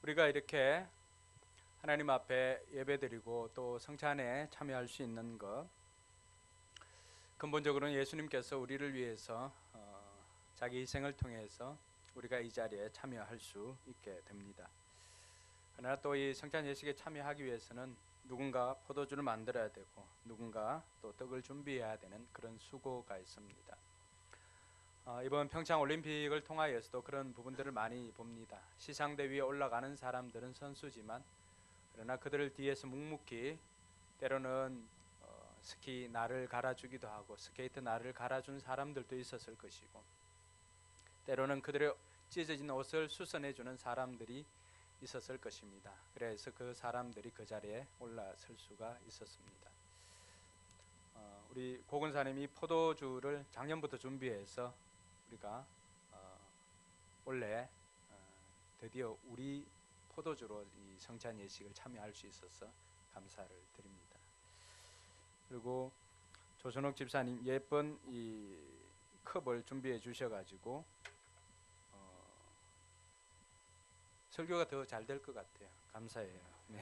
우리가 이렇게 하나님 앞에 예배드리고 또 성찬에 참여할 수 있는 것, 근본적으로는 예수님께서 우리를 위해서 자기 희생을 통해서 우리가 이 자리에 참여할 수 있게 됩니다. 그러나 또 이 성찬 예식에 참여하기 위해서는 누군가 포도주를 만들어야 되고 누군가 또 떡을 준비해야 되는 그런 수고가 있습니다. 이번 평창 올림픽을 통하여서도 그런 부분들을 많이 봅니다. 시상대 위에 올라가는 사람들은 선수지만 그러나 그들을 뒤에서 묵묵히 때로는 스키 날을 갈아주기도 하고 스케이트 날을 갈아준 사람들도 있었을 것이고 때로는 그들의 찢어진 옷을 수선해주는 사람들이 있었을 것입니다. 그래서 그 사람들이 그 자리에 올라설 수가 있었습니다. 우리 고근사님이 포도주를 작년부터 준비해서 우리가 올해 드디어 우리 포도주로 이 성찬 예식을 참여할 수 있어서 감사를 드립니다. 그리고 조선옥 집사님 예쁜 이 컵을 준비해 주셔가지고 설교가 더 잘 될 것 같아요. 감사해요. 네.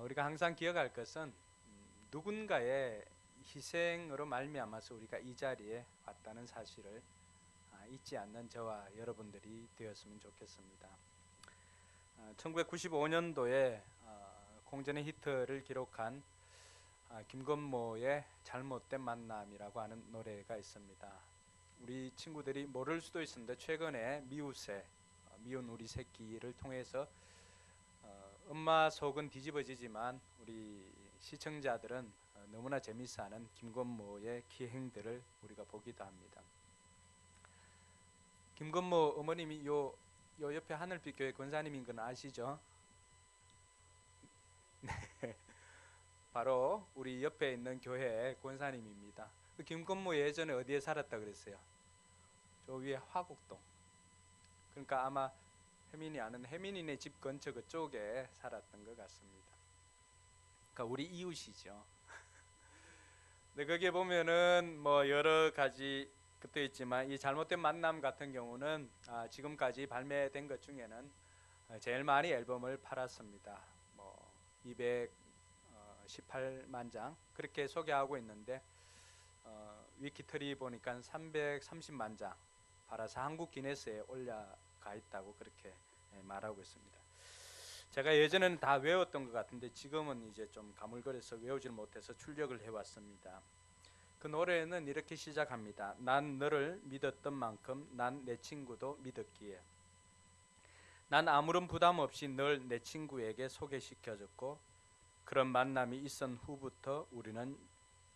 우리가 항상 기억할 것은 누군가의 희생으로 말미암아서 우리가 이 자리에 왔다는 사실을 잊지 않는 저와 여러분들이 되었으면 좋겠습니다. 1995년도에 공전의 히트를 기록한 김건모의 잘못된 만남이라고 하는 노래가 있습니다. 우리 친구들이 모를 수도 있습니다. 최근에 미운 우리 새끼를 통해서 엄마 속은 뒤집어지지만 우리 시청자들은 너무나 재미있어하는 김건모의 기행들을 우리가 보기도 합니다. 김건모 어머님이 요 옆에 하늘빛 교회 권사님인 건 아시죠? 네. 바로 우리 옆에 있는 교회 권사님입니다. 김건모 예전에 어디에 살았다 그랬어요? 저 위에 화곡동. 그러니까 아마 혜민이 아는 혜민이네 집 근처 그쪽에 살았던 것 같습니다. 그러니까 우리 이웃이죠. 근데 거기에 보면은 뭐 여러 가지 것도 있지만 이 잘못된 만남 같은 경우는 지금까지 발매된 것 중에는 제일 많이 앨범을 팔았습니다. 뭐 218만 장 그렇게 소개하고 있는데 위키트리 보니까 330만 장 팔아서 한국 기네스에 올라가 있다고 그렇게 말하고 있습니다. 제가 예전에는 다 외웠던 것 같은데 지금은 이제 좀 가물거려서 외우질 못해서 출력을 해왔습니다. 그 노래는 이렇게 시작합니다. 난 너를 믿었던 만큼 난 내 친구도 믿었기에 난 아무런 부담 없이 널 내 친구에게 소개시켜줬고 그런 만남이 있은 후부터 우리는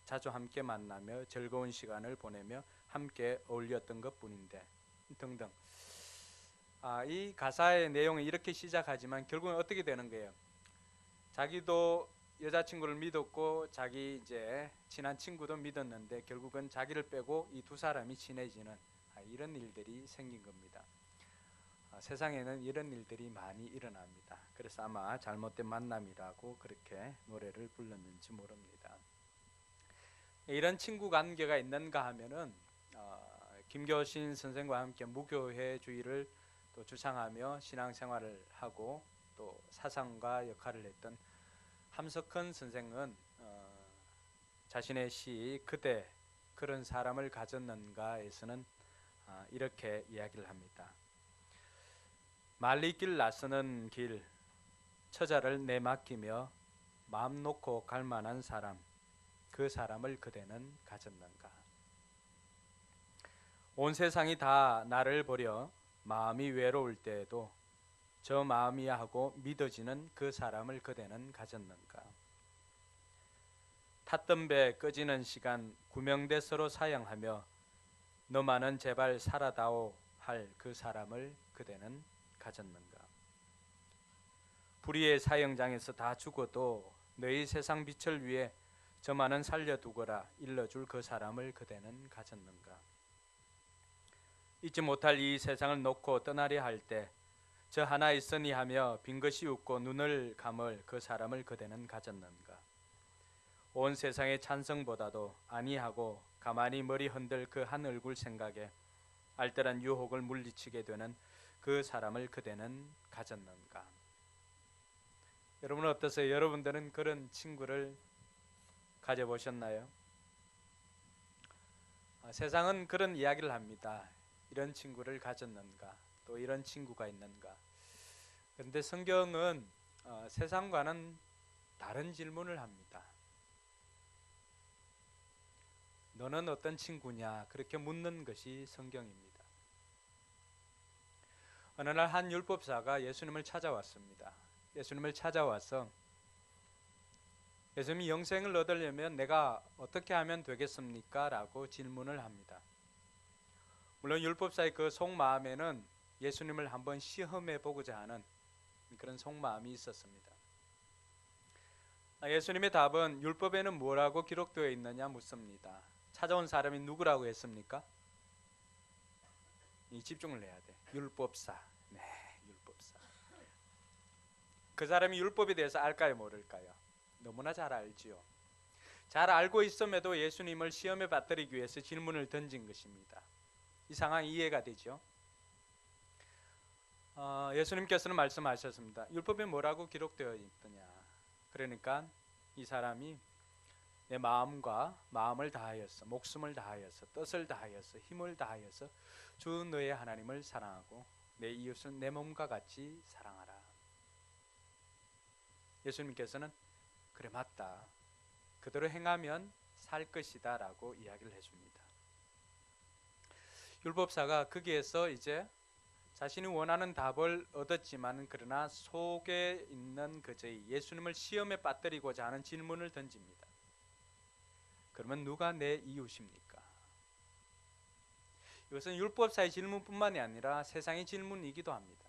자주 함께 만나며 즐거운 시간을 보내며 함께 어울렸던 것뿐인데 등등. 이 가사의 내용이 이렇게 시작하지만 결국은 어떻게 되는 거예요? 자기도 여자친구를 믿었고 자기 이제 친한 친구도 믿었는데 결국은 자기를 빼고 이 두 사람이 친해지는 이런 일들이 생긴 겁니다. 세상에는 이런 일들이 많이 일어납니다. 그래서 아마 잘못된 만남이라고 그렇게 노래를 불렀는지 모릅니다. 이런 친구 관계가 있는가 하면은 김교신 선생과 함께 무교회주의를 또 주창하며 신앙생활을 하고 또 사상가 역할을 했던 함석헌 선생은 자신의 시 그대 그런 사람을 가졌는가에서는 이렇게 이야기를 합니다. 말리길 나서는 길 처자를 내맡기며 마음 놓고 갈 만한 사람 그 사람을 그대는 가졌는가. 온 세상이 다 나를 버려 마음이 외로울 때에도 저 마음이야 하고 믿어지는 그 사람을 그대는 가졌는가. 탔던 배 꺼지는 시간 구명대 서로 사양하며 너만은 제발 살아다오 할 그 사람을 그대는 가졌는가. 불의의 사형장에서 다 죽어도 너희 세상 빛을 위해 저만은 살려두거라 일러줄 그 사람을 그대는 가졌는가. 잊지 못할 이 세상을 놓고 떠나려 할 때 저 하나 있으니 하며 빈것이 웃고 눈을 감을 그 사람을 그대는 가졌는가. 온 세상의 찬성보다도 아니하고 가만히 머리 흔들 그 한 얼굴 생각에 알뜰한 유혹을 물리치게 되는 그 사람을 그대는 가졌는가? 여러분은 어떠세요? 여러분들은 그런 친구를 가져보셨나요? 세상은 그런 이야기를 합니다. 이런 친구를 가졌는가? 또 이런 친구가 있는가? 그런데 성경은 세상과는 다른 질문을 합니다. 너는 어떤 친구냐? 그렇게 묻는 것이 성경입니다. 어느 날 한 율법사가 예수님을 찾아왔습니다. 예수님을 찾아와서 예수님이 영생을 얻으려면 내가 어떻게 하면 되겠습니까? 라고 질문을 합니다. 물론 율법사의 그 속마음에는 예수님을 한번 시험해 보고자 하는 그런 속마음이 있었습니다. 예수님의 답은 율법에는 뭐라고 기록되어 있느냐 묻습니다. 찾아온 사람이 누구라고 했습니까? 집중을 해야 돼. 율법사. 네, 율법사. 그 사람이 율법에 대해서 알까요, 모를까요? 너무나 잘 알지요. 잘 알고 있음에도 예수님을 시험에 받들이기 위해서 질문을 던진 것입니다. 이 상황이 이해가 되죠? 예수님께서는 말씀하셨습니다. 율법에 뭐라고 기록되어 있느냐? 그러니까 이 사람이 내 마음을 다하여서, 목숨을 다하여서, 뜻을 다하여서, 힘을 다하여서 주 너의 하나님을 사랑하고 내 이웃을 내 몸과 같이 사랑하라. 예수님께서는 그래 맞다. 그대로 행하면 살 것이다 라고 이야기를 해줍니다. 율법사가 거기에서 이제 자신이 원하는 답을 얻었지만 그러나 속에 있는 그의 예수님을 시험에 빠뜨리고자 하는 질문을 던집니다. 그러면 누가 내 이웃입니까? 이것은 율법사의 질문뿐만이 아니라 세상의 질문이기도 합니다.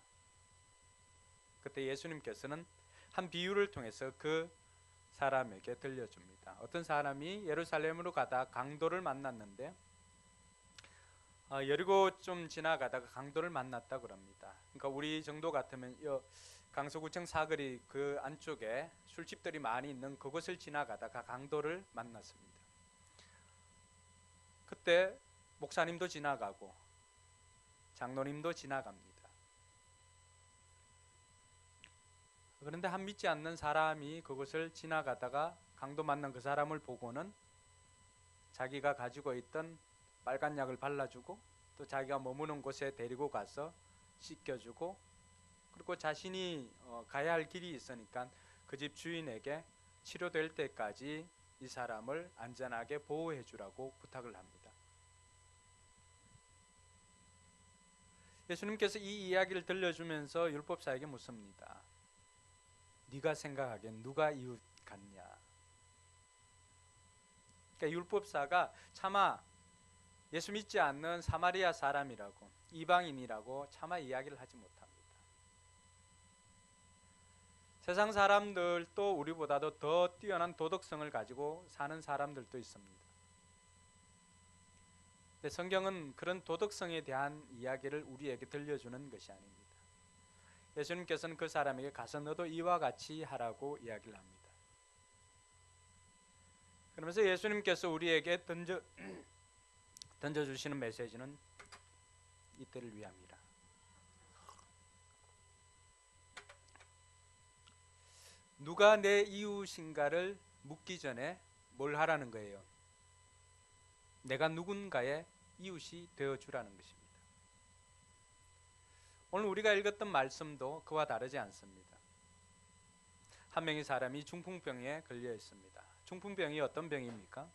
그때 예수님께서는 한 비유를 통해서 그 사람에게 들려줍니다. 어떤 사람이 예루살렘으로 가다 강도를 만났는데 여리고 좀 지나가다가 강도를 만났다고 합니다. 그러니까 우리 정도 같으면 강서구청 사거리 그 안쪽에 술집들이 많이 있는 그곳을 지나가다가 강도를 만났습니다. 그때 목사님도 지나가고 장로님도 지나갑니다. 그런데 한 믿지 않는 사람이 그것을 지나가다가 강도 만난 그 사람을 보고는 자기가 가지고 있던 빨간 약을 발라주고 또 자기가 머무는 곳에 데리고 가서 씻겨주고 그리고 자신이 가야 할 길이 있으니까 그 집 주인에게 치료될 때까지 이 사람을 안전하게 보호해 주라고 부탁을 합니다. 예수님께서 이 이야기를 들려주면서 율법사에게 묻습니다. 네가 생각하기엔 누가 이웃 같냐? 그러니까 율법사가 차마 예수 믿지 않는 사마리아 사람이라고 이방인이라고 차마 이야기를 하지 못합니다. 세상 사람들도 우리보다도 더 뛰어난 도덕성을 가지고 사는 사람들도 있습니다. 근데 성경은 그런 도덕성에 대한 이야기를 우리에게 들려주는 것이 아닙니다. 예수님께서는 그 사람에게 가서 너도 이와 같이 하라고 이야기를 합니다. 그러면서 예수님께서 우리에게 던져주시는 메시지는 이때를 위함이라. 누가 내 이웃인가를 묻기 전에 뭘 하라는 거예요? 내가 누군가의 이웃이 되어주라는 것입니다. 오늘 우리가 읽었던 말씀도 그와 다르지 않습니다. 한 명의 사람이 중풍병에 걸려 있습니다. 중풍병이 어떤 병입니까?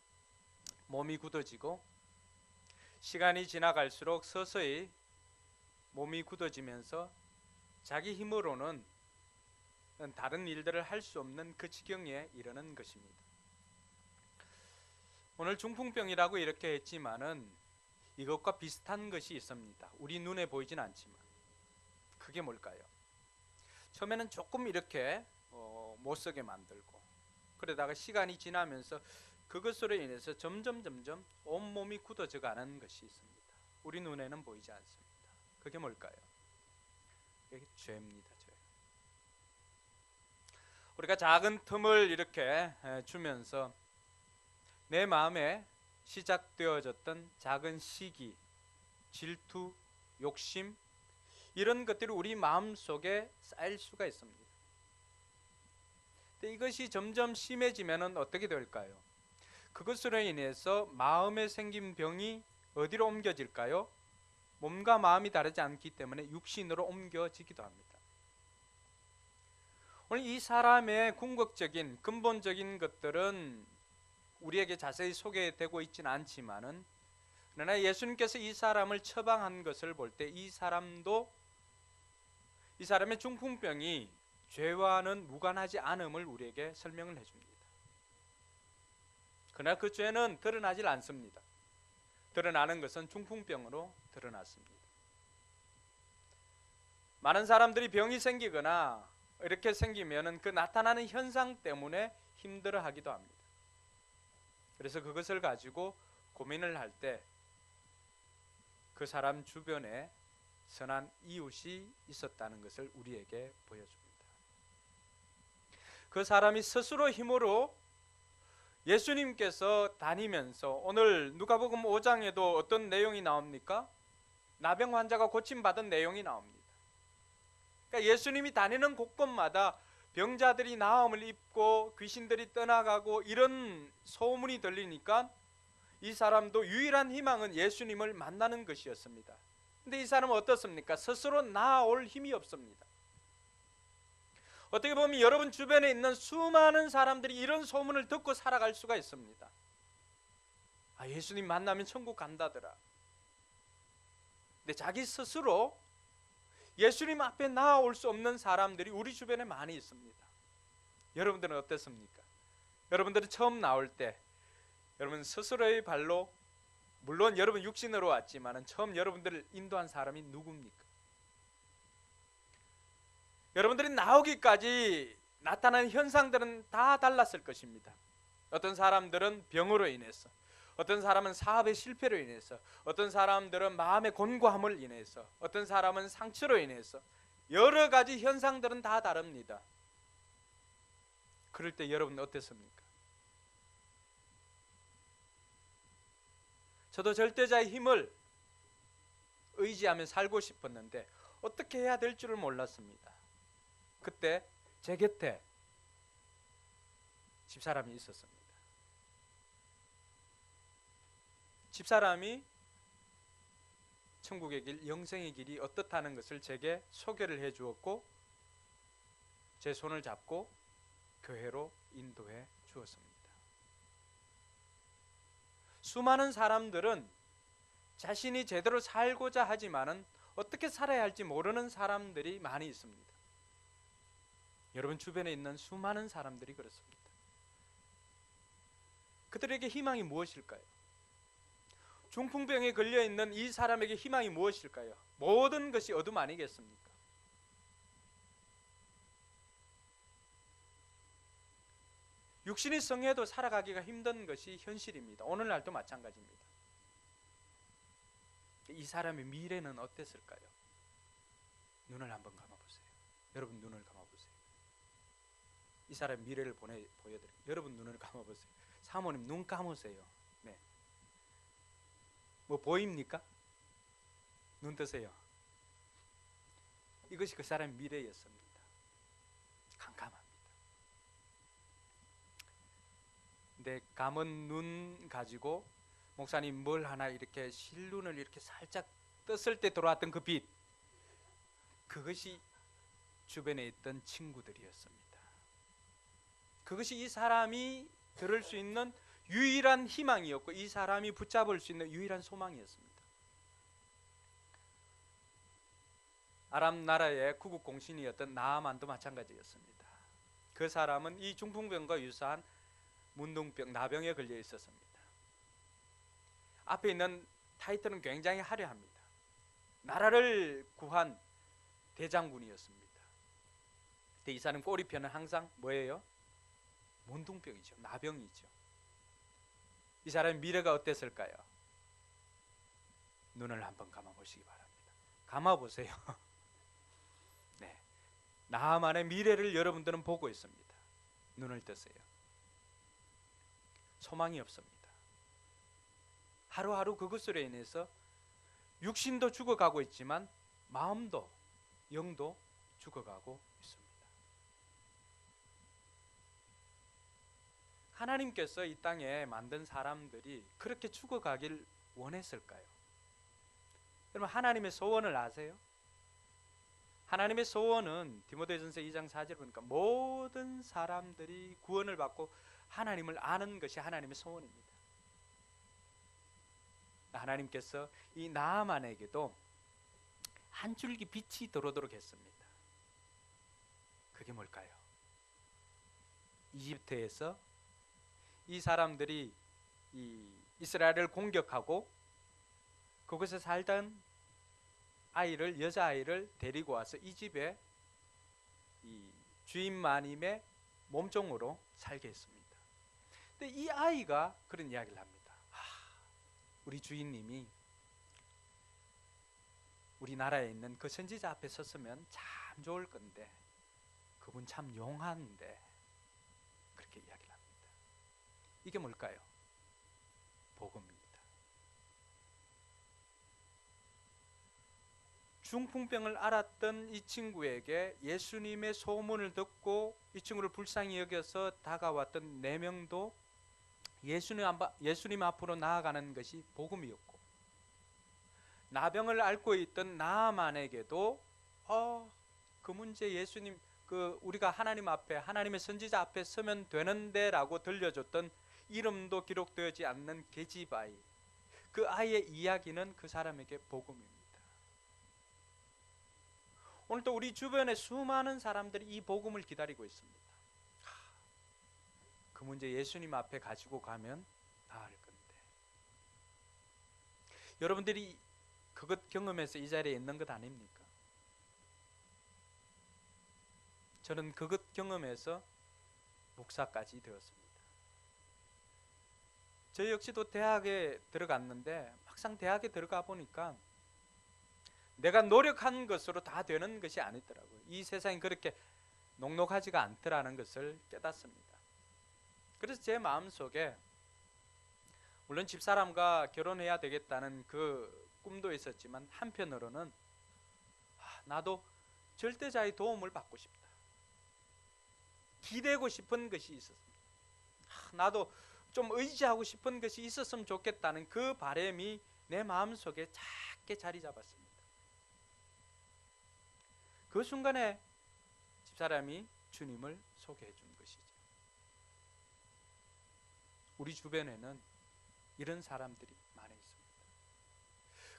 몸이 굳어지고 시간이 지나갈수록 서서히 몸이 굳어지면서 자기 힘으로는 다른 일들을 할 수 없는 그 지경에 이르는 것입니다. 오늘 중풍병이라고 이렇게 했지만은 이것과 비슷한 것이 있습니다. 우리 눈에 보이진 않지만 그게 뭘까요? 처음에는 조금 이렇게 못쓰게 만들고 그러다가 시간이 지나면서 그것으로 인해서 점점 온몸이 굳어져 가는 것이 있습니다. 우리 눈에는 보이지 않습니다. 그게 뭘까요? 이게 죄입니다. 죄. 우리가 작은 틈을 이렇게 주면서 내 마음에 시작되어졌던 작은 시기, 질투, 욕심, 이런 것들이 우리 마음속에 쌓일 수가 있습니다. 근데 이것이 점점 심해지면 어떻게 될까요? 그것으로 인해서 마음에 생긴 병이 어디로 옮겨질까요? 몸과 마음이 다르지 않기 때문에 육신으로 옮겨지기도 합니다. 오늘 이 사람의 궁극적인 근본적인 것들은 우리에게 자세히 소개되고 있지는 않지만은, 그러나 예수님께서 이 사람을 처방한 것을 볼 때 이 사람의 중풍병이 죄와는 무관하지 않음을 우리에게 설명을 해줍니다. 그러나 그 죄는 드러나질 않습니다. 드러나는 것은 중풍병으로 드러났습니다. 많은 사람들이 병이 생기거나 이렇게 생기면은 그 나타나는 현상 때문에 힘들어하기도 합니다. 그래서 그것을 가지고 고민을 할 때 그 사람 주변에 선한 이웃이 있었다는 것을 우리에게 보여줍니다. 그 사람이 스스로 힘으로 예수님께서 다니면서, 오늘 누가복음 5장에도 어떤 내용이 나옵니까? 나병 환자가 고침받은 내용이 나옵니다. 그러니까 예수님이 다니는 곳곳마다 병자들이 나음을 입고 귀신들이 떠나가고 이런 소문이 들리니까 이 사람도 유일한 희망은 예수님을 만나는 것이었습니다. 근데 이 사람은 어떻습니까? 스스로 나아올 힘이 없습니다. 어떻게 보면 여러분 주변에 있는 수많은 사람들이 이런 소문을 듣고 살아갈 수가 있습니다. 아, 예수님 만나면 천국 간다더라. 근데 자기 스스로 예수님 앞에 나아올 수 없는 사람들이 우리 주변에 많이 있습니다. 여러분들은 어떻습니까? 여러분들은 처음 나올 때 여러분 스스로의 발로, 물론 여러분 육신으로 왔지만 처음 여러분들을 인도한 사람이 누굽니까? 여러분들이 나오기까지 나타나는 현상들은 다 달랐을 것입니다. 어떤 사람들은 병으로 인해서, 어떤 사람은 사업의 실패로 인해서, 어떤 사람들은 마음의 곤고함을 인해서, 어떤 사람은 상처로 인해서, 여러 가지 현상들은 다 다릅니다. 그럴 때 여러분 어땠습니까? 저도 절대자의 힘을 의지하며 살고 싶었는데 어떻게 해야 될 줄을 몰랐습니다. 그때 제 곁에 집사람이 있었습니다. 집사람이 천국의 길, 영생의 길이 어떻다는 것을 제게 소개를 해 주었고 제 손을 잡고 교회로 인도해 주었습니다. 수많은 사람들은 자신이 제대로 살고자 하지만은 어떻게 살아야 할지 모르는 사람들이 많이 있습니다. 여러분 주변에 있는 수많은 사람들이 그렇습니다. 그들에게 희망이 무엇일까요? 중풍병에 걸려있는 이 사람에게 희망이 무엇일까요? 모든 것이 어둠 아니겠습니까? 육신이 성해도 살아가기가 힘든 것이 현실입니다. 오늘날도 마찬가지입니다. 이 사람의 미래는 어땠을까요? 눈을 한번 감아보세요. 여러분 눈을 감아보세요. 이 사람의 미래를 보여드릴게요. 여러분 눈을 감아보세요. 사모님 눈 감으세요. 네. 뭐 보입니까? 눈 뜨세요. 이것이 그 사람의 미래였습니다. 캄캄합니다. 근데 감은 눈 가지고 목사님 뭘 하나 이렇게 실눈을 이렇게 살짝 떴을 때 들어왔던 그 빛, 그것이 주변에 있던 친구들이었습니다. 그것이 이 사람이 들을 수 있는 유일한 희망이었고 이 사람이 붙잡을 수 있는 유일한 소망이었습니다. 아람 나라의 구국 공신이었던 나아만도 마찬가지였습니다. 그 사람은 이 중풍병과 유사한 문둥병, 나병에 걸려 있었습니다. 앞에 있는 타이틀은 굉장히 화려합니다. 나라를 구한 대장군이었습니다. 근데 이 사람 꼬리편은 항상 뭐예요? 문둥병이죠. 나병이죠. 이 사람의 미래가 어땠을까요? 눈을 한번 감아보시기 바랍니다. 감아보세요. 네, 나만의 미래를 여러분들은 보고 있습니다. 눈을 뜨세요. 소망이 없습니다. 하루하루 그것으로 인해서 육신도 죽어가고 있지만 마음도, 영도 죽어가고 있습니다. 하나님께서 이 땅에 만든 사람들이 그렇게 죽어가길 원했을까요? 여러분, 하나님의 소원을 아세요? 하나님의 소원은 디모데전서 2장 4절 보니까 모든 사람들이 구원을 받고 하나님을 아는 것이 하나님의 소원입니다. 하나님께서 이 나아만에게도 한 줄기 빛이 들어오도록 했습니다. 그게 뭘까요? 이집트에서 이 사람들이 이 이스라엘을 공격하고 그곳에 살던 아이를, 여자아이를 데리고 와서 이 집에 이 주인 마님의 몸종으로 살게 했습니다. 근데 이 아이가 그런 이야기를 합니다. 우리 주인님이 우리나라에 있는 그 선지자 앞에 섰으면 참 좋을 건데 그분 참 용한데, 그렇게 이야기를 합니다. 이게 뭘까요? 복음입니다. 중풍병을 앓았던 이 친구에게 예수님의 소문을 듣고 이 친구를 불쌍히 여겨서 다가왔던 4명도 예수님 앞으로 나아가는 것이 복음이었고, 나병을 앓고 있던 나아만에게도 그 문제 예수님, 우리가 하나님 앞에, 하나님의 선지자 앞에 서면 되는데 라고 들려줬던 이름도 기록되지 않는 계집아이, 그 아이의 이야기는 그 사람에게 복음입니다. 오늘도 우리 주변에 수많은 사람들이 이 복음을 기다리고 있습니다. 그 문제 예수님 앞에 가지고 가면 나을 건데. 여러분들이 그것 경험해서 이 자리에 있는 것 아닙니까? 저는 그것 경험해서 목사까지 되었습니다. 저 역시도 대학에 들어갔는데 막상 대학에 들어가 보니까 내가 노력한 것으로 다 되는 것이 아니더라고요. 이 세상이 그렇게 녹록하지가 않더라는 것을 깨닫습니다. 그래서 제 마음속에 물론 집사람과 결혼해야 되겠다는 그 꿈도 있었지만, 한편으로는 나도 절대자의 도움을 받고 싶다, 기대고 싶은 것이 있었습니다. 나도 좀 의지하고 싶은 것이 있었으면 좋겠다는 그 바람이 내 마음속에 작게 자리 잡았습니다. 그 순간에 집사람이 주님을 소개해 준 것이죠. 우리 주변에는 이런 사람들이 많이 있습니다.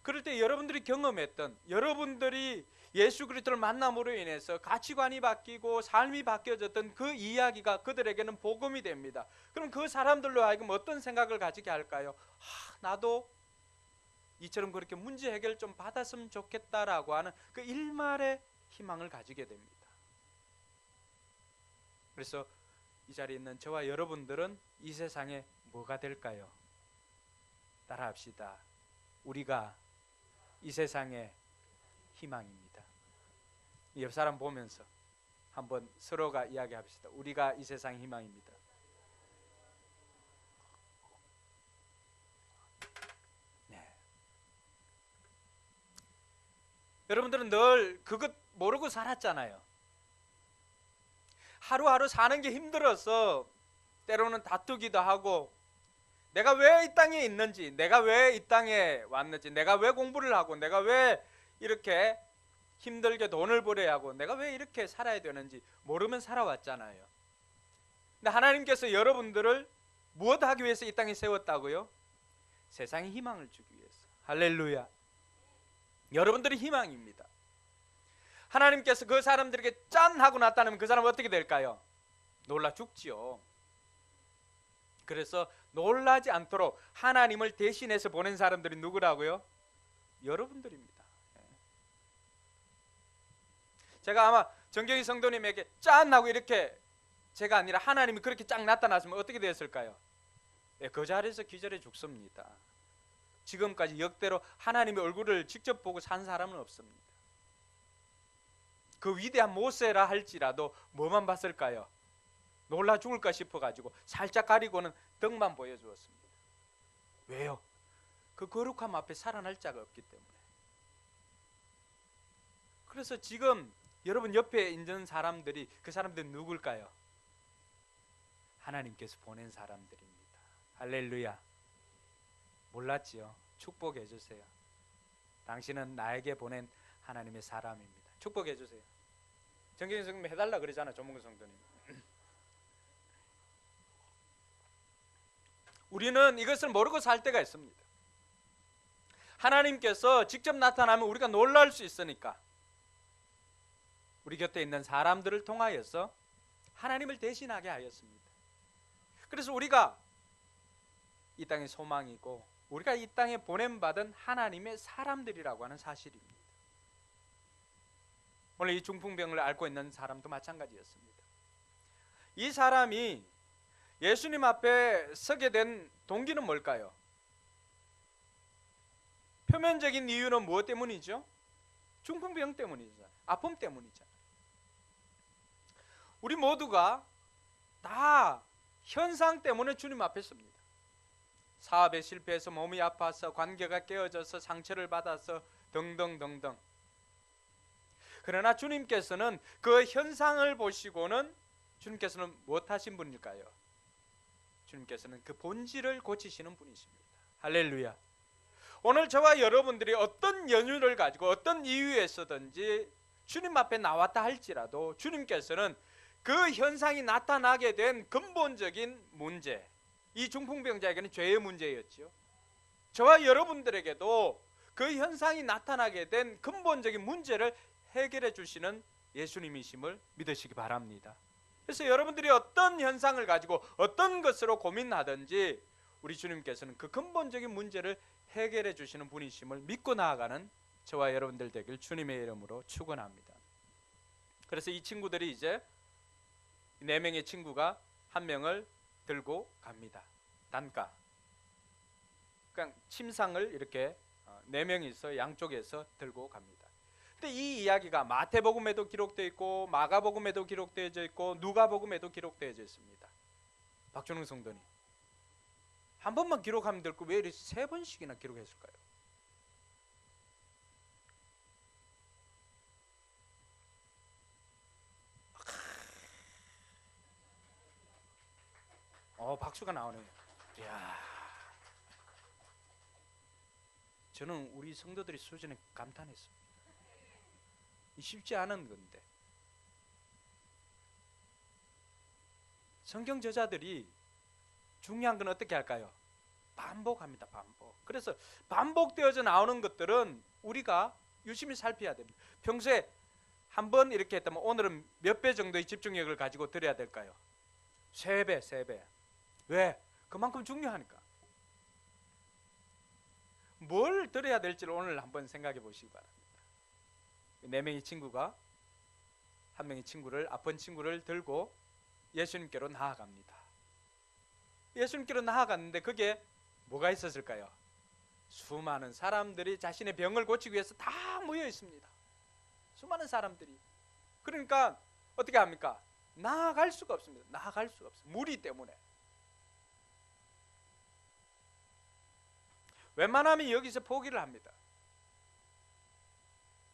그럴 때 여러분들이 경험했던, 여러분들이 예수 그리스도를 만남으로 인해서 가치관이 바뀌고 삶이 바뀌어졌던 그 이야기가 그들에게는 복음이 됩니다. 그럼 그 사람들로 하여금 어떤 생각을 가지게 할까요? 나도 이처럼 그렇게 문제 해결 좀 받았으면 좋겠다라고 하는 그 일말의 희망을 가지게 됩니다. 그래서 이 자리에 있는 저와 여러분들은 이 세상에 뭐가 될까요? 따라합시다. 우리가 이 세상의 희망입니다. 옆 사람 보면서 한번 서로가 이야기합시다. 우리가 이 세상의 희망입니다. 네. 여러분들은 늘 그것 모르고 살았잖아요. 하루하루 사는 게 힘들어서 때로는 다투기도 하고, 내가 왜 이 땅에 있는지, 내가 왜 이 땅에 왔는지, 내가 왜 공부를 하고, 내가 왜 이렇게 힘들게 돈을 벌어야 하고, 내가 왜 이렇게 살아야 되는지 모르면 살아왔잖아요. 근데 하나님께서 여러분들을 무엇 하기 위해서 이 땅에 세웠다고요? 세상에 희망을 주기 위해서. 할렐루야. 여러분들이 희망입니다. 하나님께서 그 사람들에게 짠 하고 나타나면 그 사람은 어떻게 될까요? 놀라 죽지요. 그래서 놀라지 않도록 하나님을 대신해서 보낸 사람들이 누구라고요? 여러분들입니다. 제가 아마 정경희 성도님에게 짠 하고 이렇게, 제가 아니라 하나님이 그렇게 쫙 나타났으면 어떻게 되었을까요? 그 자리에서 기절해 죽습니다. 지금까지 역대로 하나님의 얼굴을 직접 보고 산 사람은 없습니다. 그 위대한 모세라 할지라도 뭐만 봤을까요? 놀라 죽을까 싶어가지고 살짝 가리고는 등만 보여주었습니다. 왜요? 그 거룩함 앞에 살아날 자가 없기 때문에. 그래서 지금 여러분 옆에 있는 사람들이 그 사람들은 누굴까요? 하나님께서 보낸 사람들입니다. 할렐루야. 몰랐지요? 축복해 주세요. 당신은 나에게 보낸 하나님의 사람입니다. 축복해 주세요. 정경희 성도님 해달라 그러잖아. 조문근 성도님. 우리는 이것을 모르고 살 때가 있습니다. 하나님께서 직접 나타나면 우리가 놀랄 수 있으니까 우리 곁에 있는 사람들을 통하여서 하나님을 대신하게 하였습니다. 그래서 우리가 이 땅의 소망이고 우리가 이 땅에 보냄받은 하나님의 사람들이라고 하는 사실입니다. 오늘 이 중풍병을 앓고 있는 사람도 마찬가지였습니다. 이 사람이 예수님 앞에 서게 된 동기는 뭘까요? 표면적인 이유는 무엇 때문이죠? 중풍병 때문이죠. 아픔 때문이죠. 우리 모두가 다 현상 때문에 주님 앞에 섭니다. 사업에 실패해서 몸이 아파서 관계가 깨어져서 상처를 받아서 등등등등. 그러나 주님께서는 그 현상을 보시고는 주님께서는 무엇 하신 분일까요? 주님께서는 그 본질을 고치시는 분이십니다. 할렐루야. 오늘 저와 여러분들이 어떤 연유를 가지고 어떤 이유에서든지 주님 앞에 나왔다 할지라도 주님께서는 그 현상이 나타나게 된 근본적인 문제, 이 중풍병자에게는 죄의 문제였죠. 저와 여러분들에게도 그 현상이 나타나게 된 근본적인 문제를 해결해 주시는 예수님이심을 믿으시기 바랍니다. 그래서 여러분들이 어떤 현상을 가지고 어떤 것으로 고민하든지 우리 주님께서는 그 근본적인 문제를 해결해 주시는 분이심을 믿고 나아가는 저와 여러분들 되길 주님의 이름으로 축원합니다. 그래서 이 친구들이 이제 4명의 친구가 1명을 들고 갑니다. 단가. 그러니까 침상을 이렇게 4명이서 양쪽에서 들고 갑니다. 근데 이 이야기가 마태복음에도 기록되어 있고 마가복음에도 기록되어져 있고 누가복음에도 기록되어져 있습니다. 박준웅 성도님, 한 번만 기록하면 될 거 왜 이렇게 3번씩이나 기록했을까요? 박수가 나오네요. 이야, 저는 우리 성도들의 수준에 감탄했습니다. 쉽지 않은 건데 성경 저자들이 중요한 건 어떻게 할까요? 반복합니다. 반복. 그래서 반복되어져 나오는 것들은 우리가 유심히 살펴야 됩니다. 평소에 한 번 이렇게 했다면 오늘은 몇 배 정도의 집중력을 가지고 들어야 될까요? 3배, 3배. 왜? 그만큼 중요하니까. 뭘 들어야 될지를 오늘 한번 생각해 보시기 바랍니다. 4명의 친구가 1명의 친구를, 아픈 친구를 들고 예수님께로 나아갑니다. 예수님께로 나아갔는데 그게 뭐가 있었을까요? 수많은 사람들이 자신의 병을 고치기 위해서 다 모여 있습니다. 수많은 사람들이. 그러니까 어떻게 합니까? 나아갈 수가 없습니다. 나아갈 수가 없어요. 무리 때문에. 웬만하면 여기서 포기를 합니다.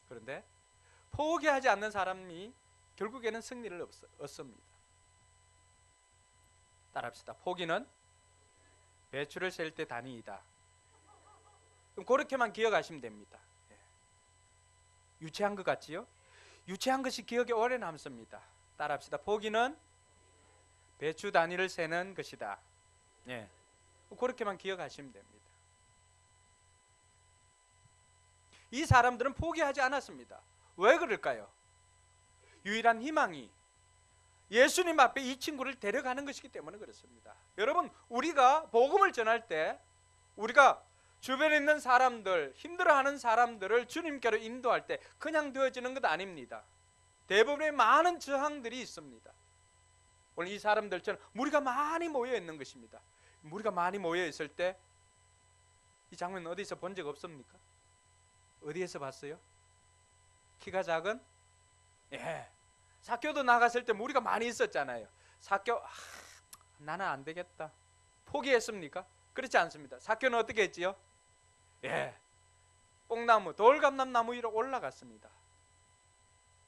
그런데 포기하지 않는 사람이 결국에는 승리를 얻습니다. 따라합시다. 포기는 배추를 셀 때 단위이다. 그럼 그렇게만 기억하시면 됩니다. 유치한 것 같지요? 유치한 것이 기억에 오래 남습니다. 따라합시다. 포기는 배추 단위를 세는 것이다. 예, 그렇게만 기억하시면 됩니다. 이 사람들은 포기하지 않았습니다. 왜 그럴까요? 유일한 희망이 예수님 앞에 이 친구를 데려가는 것이기 때문에 그렇습니다. 여러분, 우리가 복음을 전할 때 우리가 주변에 있는 사람들, 힘들어하는 사람들을 주님께로 인도할 때 그냥 되어지는 것 아닙니다. 대부분의 많은 저항들이 있습니다. 오늘 이 사람들처럼 무리가 많이 모여 있는 것입니다. 무리가 많이 모여 있을 때 이 장면 어디서 본 적 없습니까? 어디에서 봤어요? 키가 작은? 예, 삭개오도 나갔을 때 무리가 많이 있었잖아요. 삭개오, 나는 안 되겠다 포기했습니까? 그렇지 않습니다. 삭개오는 어떻게 했지요? 예, 뽕나무, 돌감람나무 위로 올라갔습니다.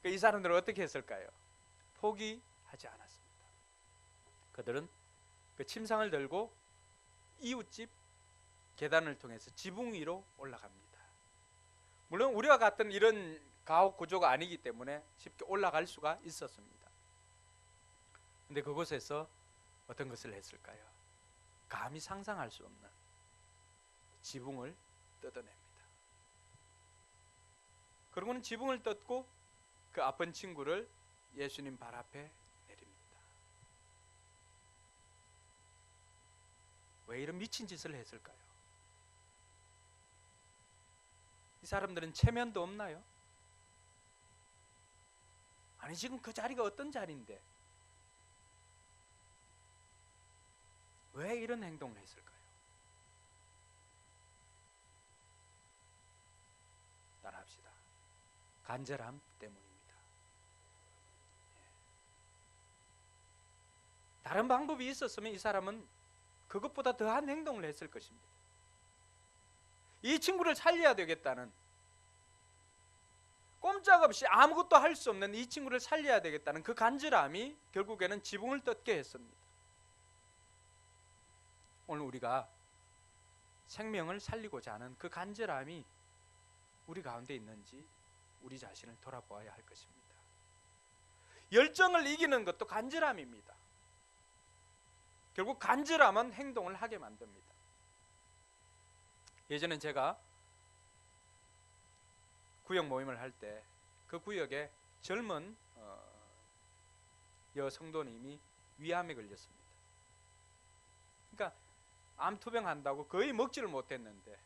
이 사람들은 어떻게 했을까요? 포기하지 않았습니다. 그들은 그 침상을 들고 이웃집 계단을 통해서 지붕 위로 올라갑니다. 물론 우리와 같은 이런 가옥 구조가 아니기 때문에 쉽게 올라갈 수가 있었습니다. 근데 그곳에서 어떤 것을 했을까요? 감히 상상할 수 없는 지붕을 뜯어냅니다. 그러고는 지붕을 뜯고 그 아픈 친구를 예수님 발 앞에 내립니다. 왜 이런 미친 짓을 했을까요? 이 사람들은 체면도 없나요? 아니, 지금 그 자리가 어떤 자리인데 왜 이런 행동을 했을까요? 따라합시다. 간절함 때문입니다. 다른 방법이 있었으면 이 사람은 그것보다 더한 행동을 했을 것입니다. 이 친구를 살려야 되겠다는, 꼼짝없이 아무것도 할 수 없는 이 친구를 살려야 되겠다는 그 간절함이 결국에는 지붕을 뜯게 했습니다. 오늘 우리가 생명을 살리고자 하는 그 간절함이 우리 가운데 있는지 우리 자신을 돌아보아야 할 것입니다. 열정을 이기는 것도 간절함입니다. 결국 간절함은 행동을 하게 만듭니다. 예전에 제가 구역 모임을 할 때 그 구역에 젊은 여성도님이 위암에 걸렸습니다. 그러니까 암투병 한다고 거의 먹지를 못했는데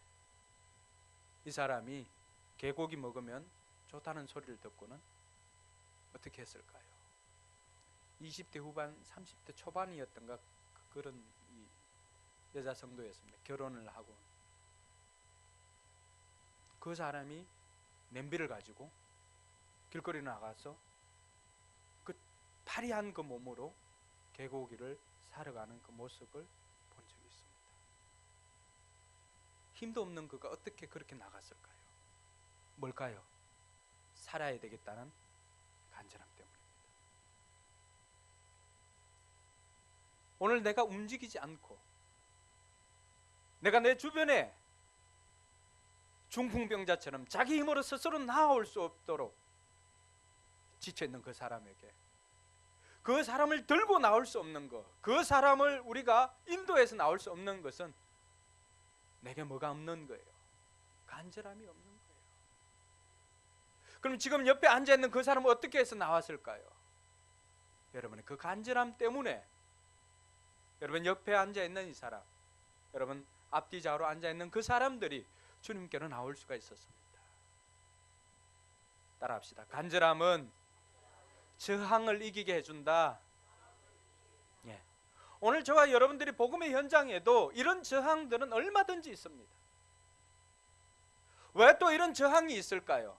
이 사람이 개고기 먹으면 좋다는 소리를 듣고는 어떻게 했을까요? 20대 후반 30대 초반이었던가 그런 여자 성도였습니다. 결혼을 하고 그 사람이 냄비를 가지고 길거리에 나가서 그 파리한 그 몸으로 개고기를 사러 가는 그 모습을 본 적이 있습니다. 힘도 없는 그가 어떻게 그렇게 나갔을까요? 뭘까요? 살아야 되겠다는 간절함 때문입니다. 오늘 내가 움직이지 않고 내가 내 주변에 중풍병자처럼 자기 힘으로 스스로 나아올 수 없도록 지쳐있는 그 사람에게, 그 사람을 들고 나올 수 없는 것, 그 사람을 우리가 인도해서 나올 수 없는 것은 내게 뭐가 없는 거예요? 간절함이 없는 거예요. 그럼 지금 옆에 앉아있는 그 사람은 어떻게 해서 나왔을까요? 여러분의 그 간절함 때문에 여러분 옆에 앉아있는 이 사람, 여러분 앞뒤 좌우로 앉아있는 그 사람들이 주님께로 나올 수가 있었습니다. 따라합시다. 간절함은 저항을 이기게 해준다. 예. 오늘 저와 여러분들이 복음의 현장에도 이런 저항들은 얼마든지 있습니다. 왜 또 이런 저항이 있을까요?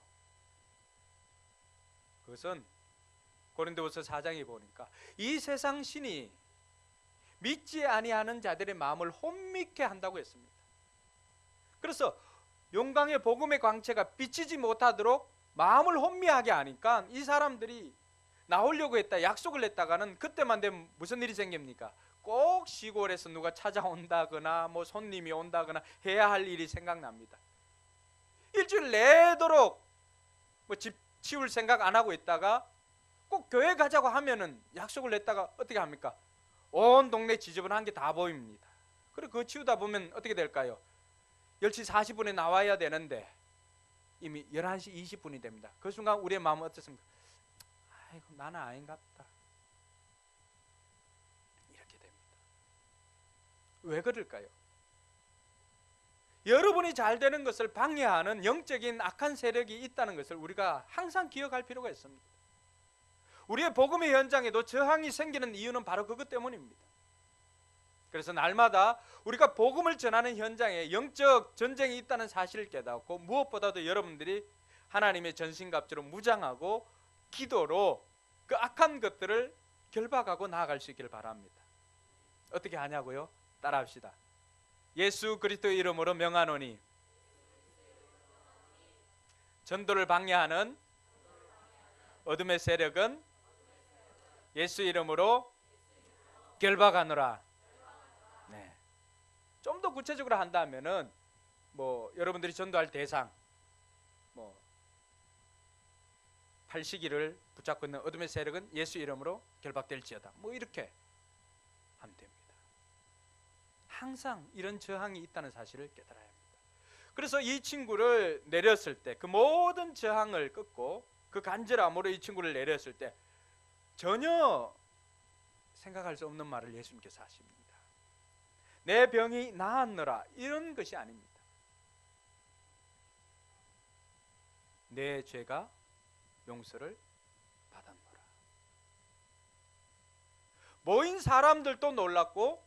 그것은 고린도후서 4장에 보니까 이 세상 신이 믿지 아니하는 자들의 마음을 혼미케 한다고 했습니다. 그래서 용광의 복음의 광채가 비치지 못하도록 마음을 혼미하게 하니까 이 사람들이 나오려고 했다, 약속을 했다가는 그때만 되면 무슨 일이 생깁니까? 꼭 시골에서 누가 찾아온다거나 뭐 손님이 온다거나 해야 할 일이 생각납니다. 일주일 내도록 뭐 집 치울 생각 안 하고 있다가 꼭 교회 가자고 하면은 약속을 냈다가 어떻게 합니까? 온 동네 지저분한 게 다 보입니다. 그리고 그거 치우다 보면 어떻게 될까요? 10시 40분에 나와야 되는데 이미 11시 20분이 됩니다. 그 순간 우리의 마음은 어떻습니까? 아이고, 나는 아닌갑다. 이렇게 됩니다. 왜 그럴까요? 여러분이 잘 되는 것을 방해하는 영적인 악한 세력이 있다는 것을 우리가 항상 기억할 필요가 있습니다. 우리의 복음의 현장에도 저항이 생기는 이유는 바로 그것 때문입니다. 그래서 날마다 우리가 복음을 전하는 현장에 영적 전쟁이 있다는 사실을 깨닫고 무엇보다도 여러분들이 하나님의 전신갑주로 무장하고 기도로 그 악한 것들을 결박하고 나아갈 수 있기를 바랍니다. 어떻게 하냐고요? 따라합시다. 예수 그리스도의 이름으로 명하노니 전도를 방해하는 어둠의 세력은 예수 이름으로 결박하노라. 네. 좀 더 구체적으로 한다면은 뭐 여러분들이 전도할 대상, 뭐 팔시기를 붙잡고 있는 어둠의 세력은 예수 이름으로 결박될지어다. 뭐 이렇게 하면 됩니다. 항상 이런 저항이 있다는 사실을 깨달아야 합니다. 그래서 이 친구를 내렸을 때 그 모든 저항을 끊고 그 간절함으로 이 친구를 내렸을 때 전혀 생각할 수 없는 말을 예수님께서 하십니다. 내 병이 나았노라, 이런 것이 아닙니다. 내 죄가 용서를 받았노라. 모인 사람들도 놀랐고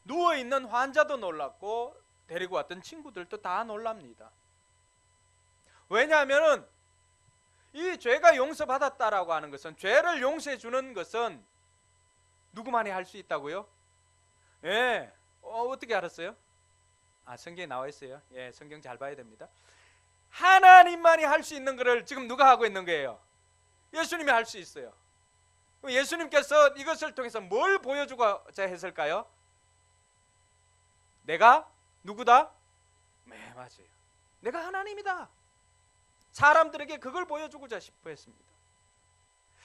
누워있는 환자도 놀랐고 데리고 왔던 친구들도 다 놀랍니다. 왜냐하면 이 죄가 용서받았다라고 하는 것은, 죄를 용서해 주는 것은 누구만이 할 수 있다고요? 예. 어떻게 알았어요? 성경에 나와 있어요. 예, 성경 잘 봐야 됩니다. 하나님만이 할 수 있는 것을 지금 누가 하고 있는 거예요? 예수님이 할 수 있어요. 그럼 예수님께서 이것을 통해서 뭘 보여주고자 했을까요? 내가 누구다? 네, 맞아요. 내가 하나님이다. 사람들에게 그걸 보여주고자 싶어 했습니다.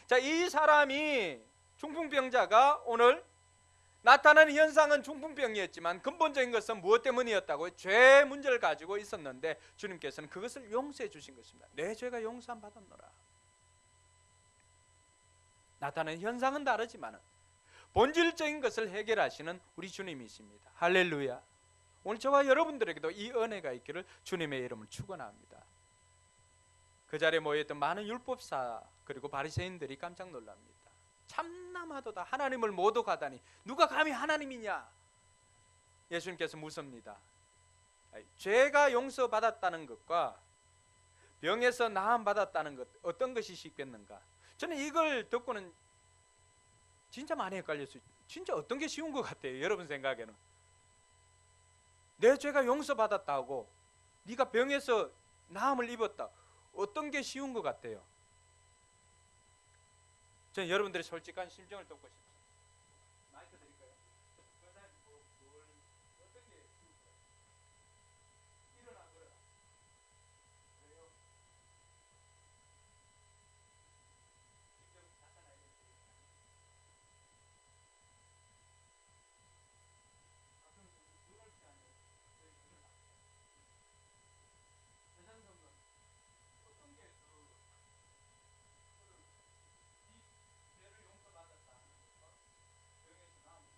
자, 이 사람이 중풍병자가 오늘 나타나는 현상은 중풍병이었지만 근본적인 것은 무엇 때문이었다고요? 죄 문제를 가지고 있었는데 주님께서는 그것을 용서해 주신 것입니다. 내 죄가 용서함 받았노라. 나타나는 현상은 다르지만 본질적인 것을 해결하시는 우리 주님이십니다. 할렐루야. 오늘 저와 여러분들에게도 이 은혜가 있기를 주님의 이름을 축원합니다. 그 자리에 모여있던 많은 율법사 그리고 바리새인들이 깜짝 놀랍니다. 참나마도다, 하나님을 모독하다니 누가 감히 하나님이냐. 예수님께서 묻습니다. 죄가 용서받았다는 것과 병에서 나음 받았다는 것, 어떤 것이 쉽겠는가? 저는 이걸 듣고는 진짜 많이 헷갈렸어요. 진짜 어떤 게 쉬운 것 같아요, 여러분 생각에는. 내 죄가 용서받았다고 네가 병에서 나음을 입었다, 어떤 게 쉬운 것 같아요? 저는 여러분들의 솔직한 심정을 듣고 싶습니다. 마이크 드릴까요? 어떤 게 쉬운 거예요? 일어나 그래. 왜요? 직접 나타나야 되는 가끔 눈을 피하는 저희 일어나. 세상성은 어떤 게 죄를 용서받았다 하는 것과 병에서 나은 것,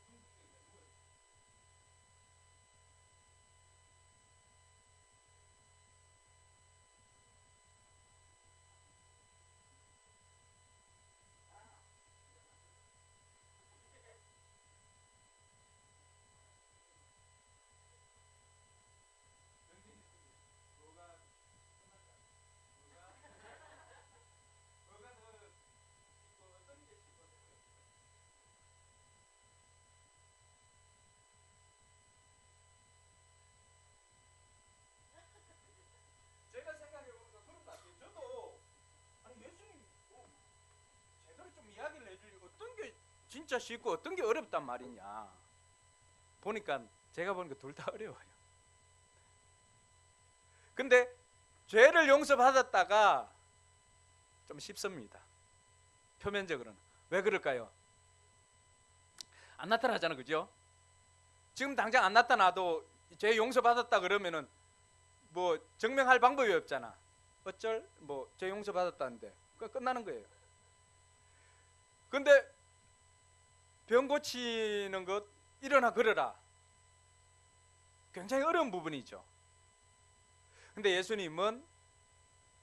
이 궁극적인 게 뭐예요? 병진이 뭐가 끝났다. 뭐가 더 쉽고 어떤 게 쉽고 어떤 게 없어요? 제가 생각해보니까 그런 것 같아요. 저도 아니 예수님 제대로 좀 이야기를 해주지 어떤 게 진짜 쉽고 어떤 게 어렵단 말이냐. 보니까 제가 보니까 둘 다 어려워요. 근데 죄를 용서받았다가 좀 쉽습니다. 표면적으로는. 왜 그럴까요? 안 나타나잖아, 그죠? 지금 당장 안 나타나도 죄 용서받았다 그러면은 뭐 증명할 방법이 없잖아. 어쩔 뭐 죄 용서받았다는데 그 끝나는 거예요. 근데 병 고치는 것, 일어나 걸어라, 굉장히 어려운 부분이죠. 근데 예수님은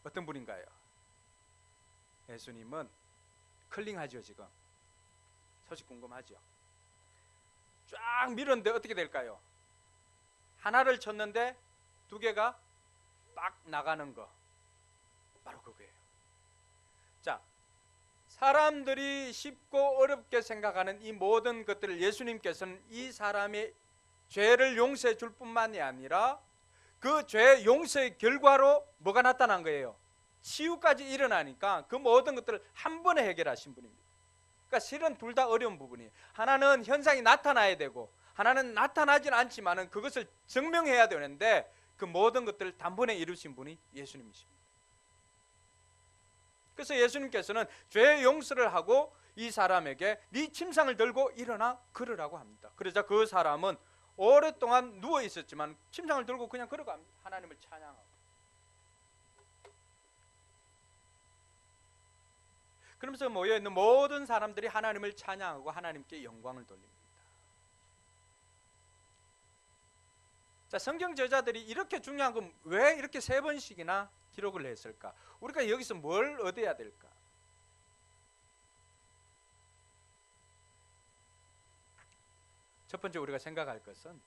어떤 분인가요? 예수님은 클링하죠. 지금 소식 궁금하죠? 쫙 밀었는데 어떻게 될까요? 하나를 쳤는데 두 개가 막 나가는 거, 바로 그거예요. 자, 사람들이 쉽고 어렵게 생각하는 이 모든 것들을 예수님께서는 이 사람의 죄를 용서해 줄 뿐만이 아니라 그 죄 용서의 결과로 뭐가 나타난 거예요? 치유까지 일어나니까 그 모든 것들을 한 번에 해결하신 분입니다. 그러니까 실은 둘 다 어려운 부분이에요. 하나는 현상이 나타나야 되고 하나는 나타나진 않지만은 그것을 증명해야 되는데 그 모든 것들을 단번에 이루신 분이 예수님이십니다. 그래서 예수님께서는 죄 용서를 하고 이 사람에게 네 침상을 들고 일어나 걸으라고 합니다. 그러자 그 사람은 오랫동안 누워 있었지만 침상을 들고 그냥 걸어갑니다. 하나님을 찬양하고. 그러면서 모여있는 모든 사람들이 하나님을 찬양하고 하나님께 영광을 돌립니다. 자, 성경 저자들이 이렇게 중요한 건 왜 이렇게 3번씩이나 기록을 했을까? 우리가 여기서 뭘 얻어야 될까? 첫 번째 우리가 생각할 것은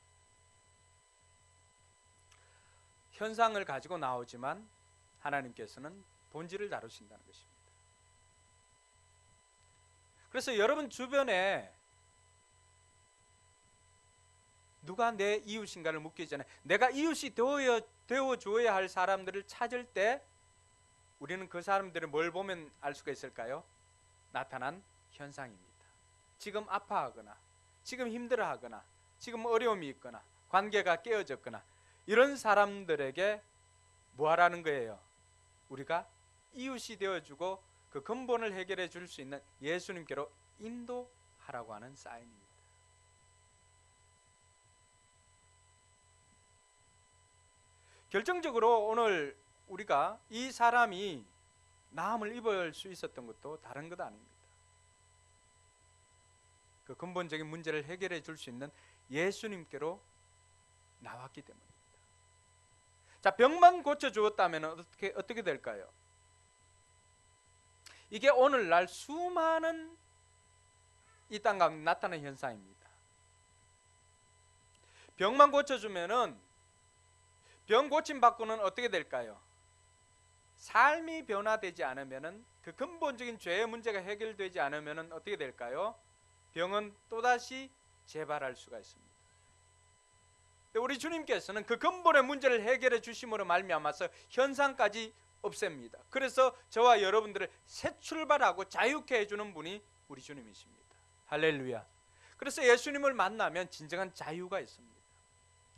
현상을 가지고 나오지만 하나님께서는 본질을 다루신다는 것입니다. 그래서 여러분 주변에 누가 내 이웃인가를 묻기 전에 내가 이웃이 되어줘야 할 사람들을 찾을 때 우리는 그 사람들을 뭘 보면 알 수가 있을까요? 나타난 현상입니다. 지금 아파하거나 지금 힘들어하거나 지금 어려움이 있거나 관계가 깨어졌거나 이런 사람들에게 뭐 하라는 거예요? 우리가 이웃이 되어주고 그 근본을 해결해 줄 수 있는 예수님께로 인도하라고 하는 사인입니다. 결정적으로 오늘 우리가 이 사람이 나음을 입을 수 있었던 것도 다른 것 아닙니다. 그 근본적인 문제를 해결해 줄 수 있는 예수님께로 나왔기 때문입니다. 자, 병만 고쳐주었다면 어떻게 될까요? 이게 오늘날 수많은 이 땅 가운데 나타나는 현상입니다. 병만 고쳐주면은 병 고침 받고는 어떻게 될까요? 삶이 변화되지 않으면은 그 근본적인 죄의 문제가 해결되지 않으면은 어떻게 될까요? 병은 또다시 재발할 수가 있습니다. 우리 주님께서는 그 근본의 문제를 해결해 주심으로 말미암아서 현상까지 없앱니다. 그래서 저와 여러분들을 새 출발하고 자유케 해주는 분이 우리 주님이십니다. 할렐루야. 그래서 예수님을 만나면 진정한 자유가 있습니다.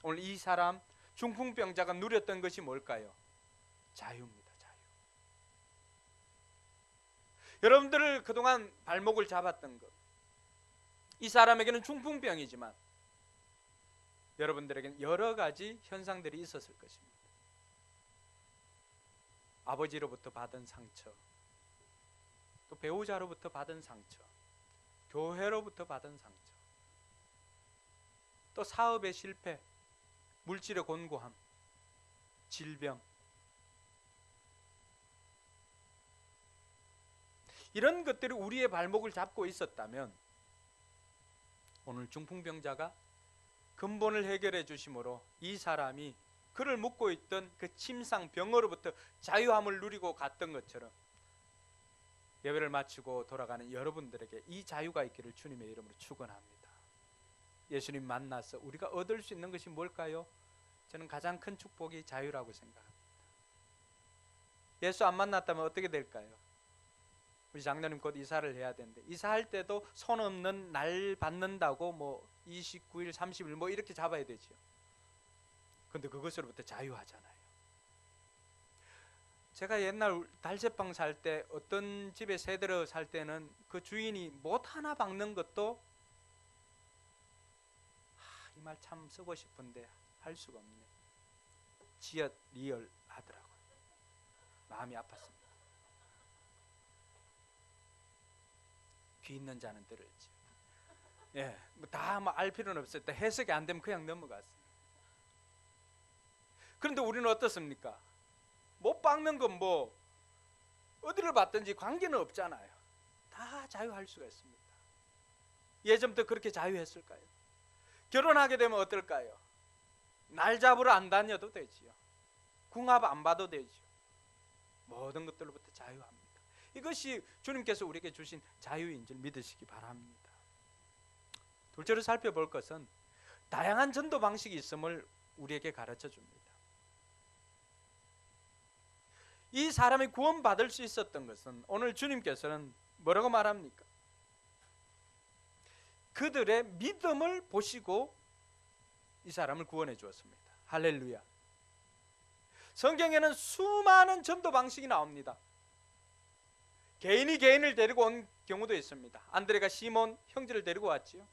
오늘 이 사람 중풍병자가 누렸던 것이 뭘까요? 자유입니다. 자유. 여러분들을 그동안 발목을 잡았던 것, 이 사람에게는 중풍병이지만 여러분들에게는 여러 가지 현상들이 있었을 것입니다. 아버지로부터 받은 상처, 또 배우자로부터 받은 상처, 교회로부터 받은 상처, 또 사업의 실패, 물질의 곤고함, 질병, 이런 것들이 우리의 발목을 잡고 있었다면 오늘 중풍병자가 근본을 해결해 주심으로 이 사람이 그를 묶고 있던 그 침상 병으로부터 자유함을 누리고 갔던 것처럼 예배를 마치고 돌아가는 여러분들에게 이 자유가 있기를 주님의 이름으로 축원합니다. 예수님 만나서 우리가 얻을 수 있는 것이 뭘까요? 저는 가장 큰 축복이 자유라고 생각합니다. 예수 안 만났다면 어떻게 될까요? 우리 장로님 곧 이사를 해야 되는데 이사할 때도 손 없는 날 받는다고 뭐 29일, 30일 뭐 이렇게 잡아야 되죠. 근데 그것으로부터 자유하잖아요. 제가 옛날 달새방 살 때 어떤 집에 세대로 살 때는 그 주인이 못 하나 박는 것도 이 말 참 쓰고 싶은데 할 수가 없네. 지읒 리얼 하더라고요. 마음이 아팠습니다. 귀 있는 자는 들을지. 예, 다 알 필요는 없어요. 해석이 안 되면 그냥 넘어갔어요. 그런데 우리는 어떻습니까? 못 박는 건 뭐 어디를 받든지 관계는 없잖아요. 다 자유할 수가 있습니다. 예전부터 그렇게 자유했을까요? 결혼하게 되면 어떨까요? 날 잡으러 안 다녀도 되지요. 궁합 안 봐도 되지요. 모든 것들로부터 자유합니다. 이것이 주님께서 우리에게 주신 자유인 줄 믿으시기 바랍니다. 둘째로 살펴볼 것은 다양한 전도 방식이 있음을 우리에게 가르쳐 줍니다. 이 사람이 구원받을 수 있었던 것은 오늘 주님께서는 뭐라고 말합니까? 그들의 믿음을 보시고 이 사람을 구원해 주었습니다. 할렐루야. 성경에는 수많은 전도 방식이 나옵니다. 개인이 개인을 데리고 온 경우도 있습니다. 안드레가 시몬 형제를 데리고 왔지요.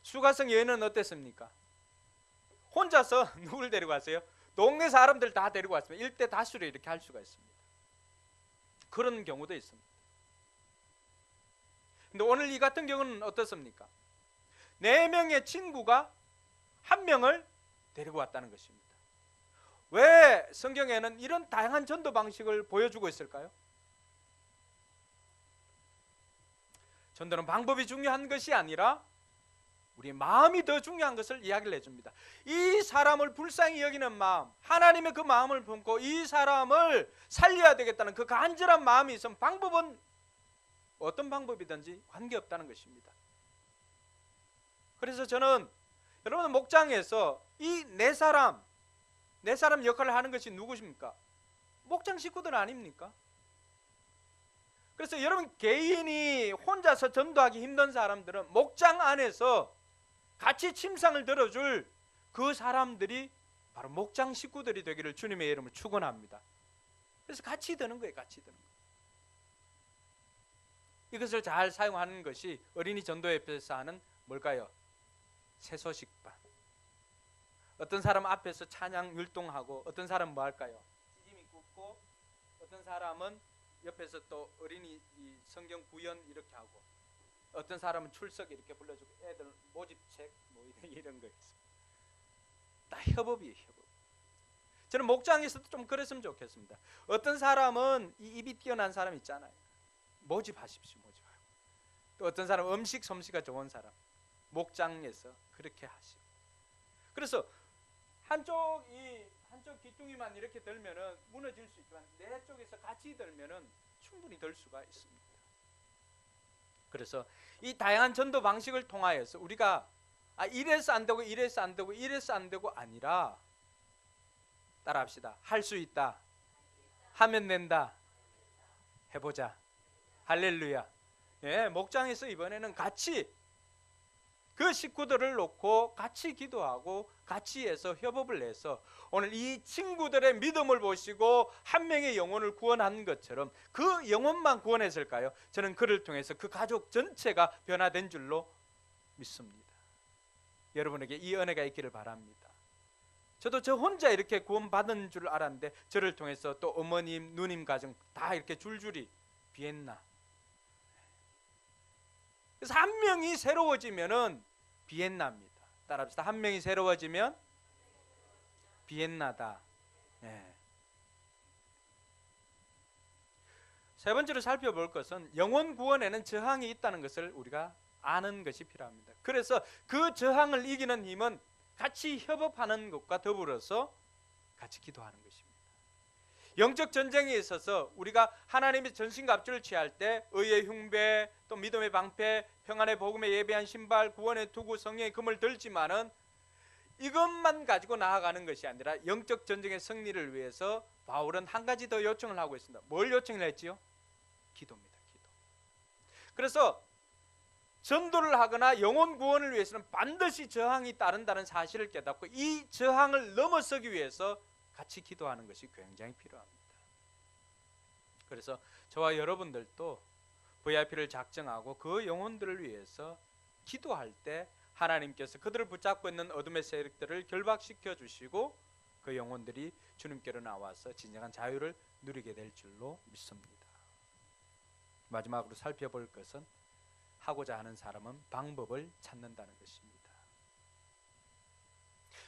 수가성 여인은 어땠습니까? 혼자서 누구를 데리고 왔어요? 동네 사람들 다 데리고 왔습니다. 일대 다수를 이렇게 할 수가 있습니다. 그런 경우도 있습니다. 근데 오늘 이 같은 경우는 어떻습니까? 4명의 친구가 1명을 데리고 왔다는 것입니다. 왜 성경에는 이런 다양한 전도 방식을 보여주고 있을까요? 전도는 방법이 중요한 것이 아니라 우리의 마음이 더 중요한 것을 이야기를 해줍니다. 이 사람을 불쌍히 여기는 마음, 하나님의 그 마음을 품고 이 사람을 살려야 되겠다는 그 간절한 마음이 있으면 방법은 어떤 방법이든지 관계없다는 것입니다. 그래서 저는 여러분 목장에서 이 네 사람 역할을 하는 것이 누구십니까? 목장 식구들 아닙니까? 그래서 여러분 개인이 혼자서 전도하기 힘든 사람들은 목장 안에서 같이 침상을 들어줄 그 사람들이 바로 목장 식구들이 되기를 주님의 이름으로 축원합니다. 그래서 같이 드는 거예요. 같이 드는 거예요. 이것을 잘 사용하는 것이 어린이 전도협회에서 하는 뭘까요? 새소식반. 어떤 사람 앞에서 찬양 율동하고 어떤 사람은 뭐 할까요? 찌짐이 굽고 어떤 사람은 옆에서 또 어린이 성경 구연 이렇게 하고 어떤 사람은 출석 이렇게 불러주고 애들 모집책 뭐 이런 거 있어요. 다 협업이에요. 협업. 저는 목장에서도 좀 그랬으면 좋겠습니다. 어떤 사람은 이 입이 뛰어난 사람 있잖아요. 모집하십시오. 모집하고. 또 어떤 사람 음식 솜씨가 좋은 사람 목장에서 그렇게 하시고. 그래서 한쪽 기둥이만 이렇게 들면은 무너질 수 있지만 네 쪽에서 같이 들면은 충분히 들 수가 있습니다. 그래서 이 다양한 전도 방식을 통하여서 우리가 이래서 안 되고 이래서 안 되고 이래서 안 되고 아니라 따라합시다. 할 수 있다. 하면 된다. 해보자. 할렐루야. 예, 목장에서 이번에는 같이 그 식구들을 놓고 같이 기도하고 같이 해서 협업을 해서 오늘 이 친구들의 믿음을 보시고 한 명의 영혼을 구원한 것처럼 그 영혼만 구원했을까요? 저는 그를 통해서 그 가족 전체가 변화된 줄로 믿습니다. 여러분에게 이 은혜가 있기를 바랍니다. 저도 저 혼자 이렇게 구원받은 줄 알았는데 저를 통해서 또 어머님, 누님 가정 다 이렇게 줄줄이 비엔나. 그래서 한 명이 새로워지면은 비엔나입니다. 따라합시다. 한 명이 새로워지면 비엔나다. 네. 세 번째로 살펴볼 것은 영혼 구원에는 저항이 있다는 것을 우리가 아는 것이 필요합니다. 그래서 그 저항을 이기는 힘은 같이 협업하는 것과 더불어서 같이 기도하는 것입니다. 영적 전쟁에 있어서 우리가 하나님의 전신갑주를 취할 때 의의 흉배, 또 믿음의 방패, 평안의 복음에 예배한 신발, 구원의 투구, 성령의 금을 들지만은 이것만 가지고 나아가는 것이 아니라 영적 전쟁의 승리를 위해서 바울은 한 가지 더 요청을 하고 있습니다. 뭘 요청을 했지요? 기도입니다. 기도. 그래서 전도를 하거나 영혼 구원을 위해서는 반드시 저항이 따른다는 사실을 깨닫고 이 저항을 넘어서기 위해서 같이 기도하는 것이 굉장히 필요합니다. 그래서 저와 여러분들도 VIP를 작정하고 그 영혼들을 위해서 기도할 때 하나님께서 그들을 붙잡고 있는 어둠의 세력들을 결박시켜 주시고 그 영혼들이 주님께로 나와서 진정한 자유를 누리게 될 줄로 믿습니다. 마지막으로 살펴볼 것은 하고자 하는 사람은 방법을 찾는다는 것입니다.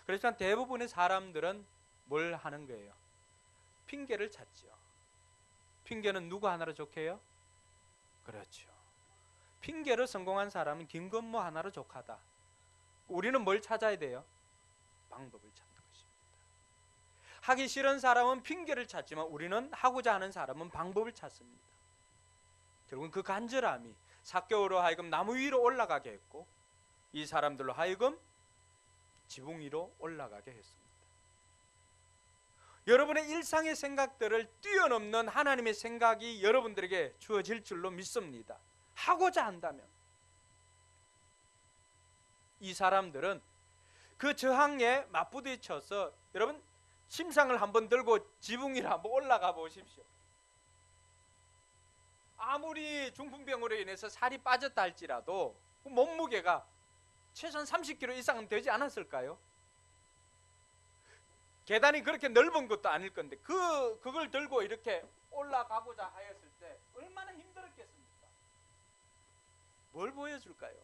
그렇지만 대부분의 사람들은 뭘 하는 거예요? 핑계를 찾죠. 핑계는 누구 하나로 족해요? 그렇죠. 핑계로 성공한 사람은 김건모 하나로 족하다. 우리는 뭘 찾아야 돼요? 방법을 찾는 것입니다. 하기 싫은 사람은 핑계를 찾지만 우리는 하고자 하는 사람은 방법을 찾습니다. 결국은 그 간절함이 삭개오로 하여금 나무 위로 올라가게 했고 이 사람들로 하여금 지붕 위로 올라가게 했습니다. 여러분의 일상의 생각들을 뛰어넘는 하나님의 생각이 여러분들에게 주어질 줄로 믿습니다. 하고자 한다면. 이 사람들은 그 저항에 맞부딪혀서, 여러분 침상을 한번 들고 지붕 위로 한번 올라가 보십시오. 아무리 중풍병으로 인해서 살이 빠졌다 할지라도 몸무게가 최소한 30kg 이상은 되지 않았을까요? 계단이 그렇게 넓은 것도 아닐 건데 그걸 들고 이렇게 올라가고자 하였을 때 얼마나 힘들었겠습니까? 뭘 보여줄까요?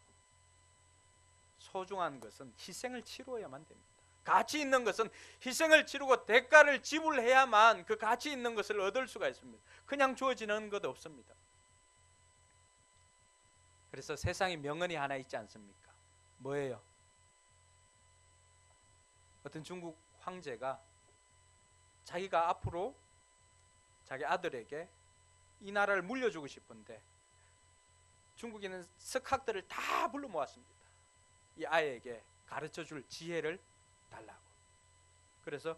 소중한 것은 희생을 치루어야만 됩니다. 가치 있는 것은 희생을 치르고 대가를 지불해야만 그 가치 있는 것을 얻을 수가 있습니다. 그냥 주어지는 것 없습니다. 그래서 세상에 명언이 하나 있지 않습니까? 뭐예요? 어떤 중국 황제가 자기가 앞으로 자기 아들에게 이 나라를 물려주고 싶은데 중국에 있는 석학들을 다 불러 모았습니다. 이 아이에게 가르쳐줄 지혜를 달라고. 그래서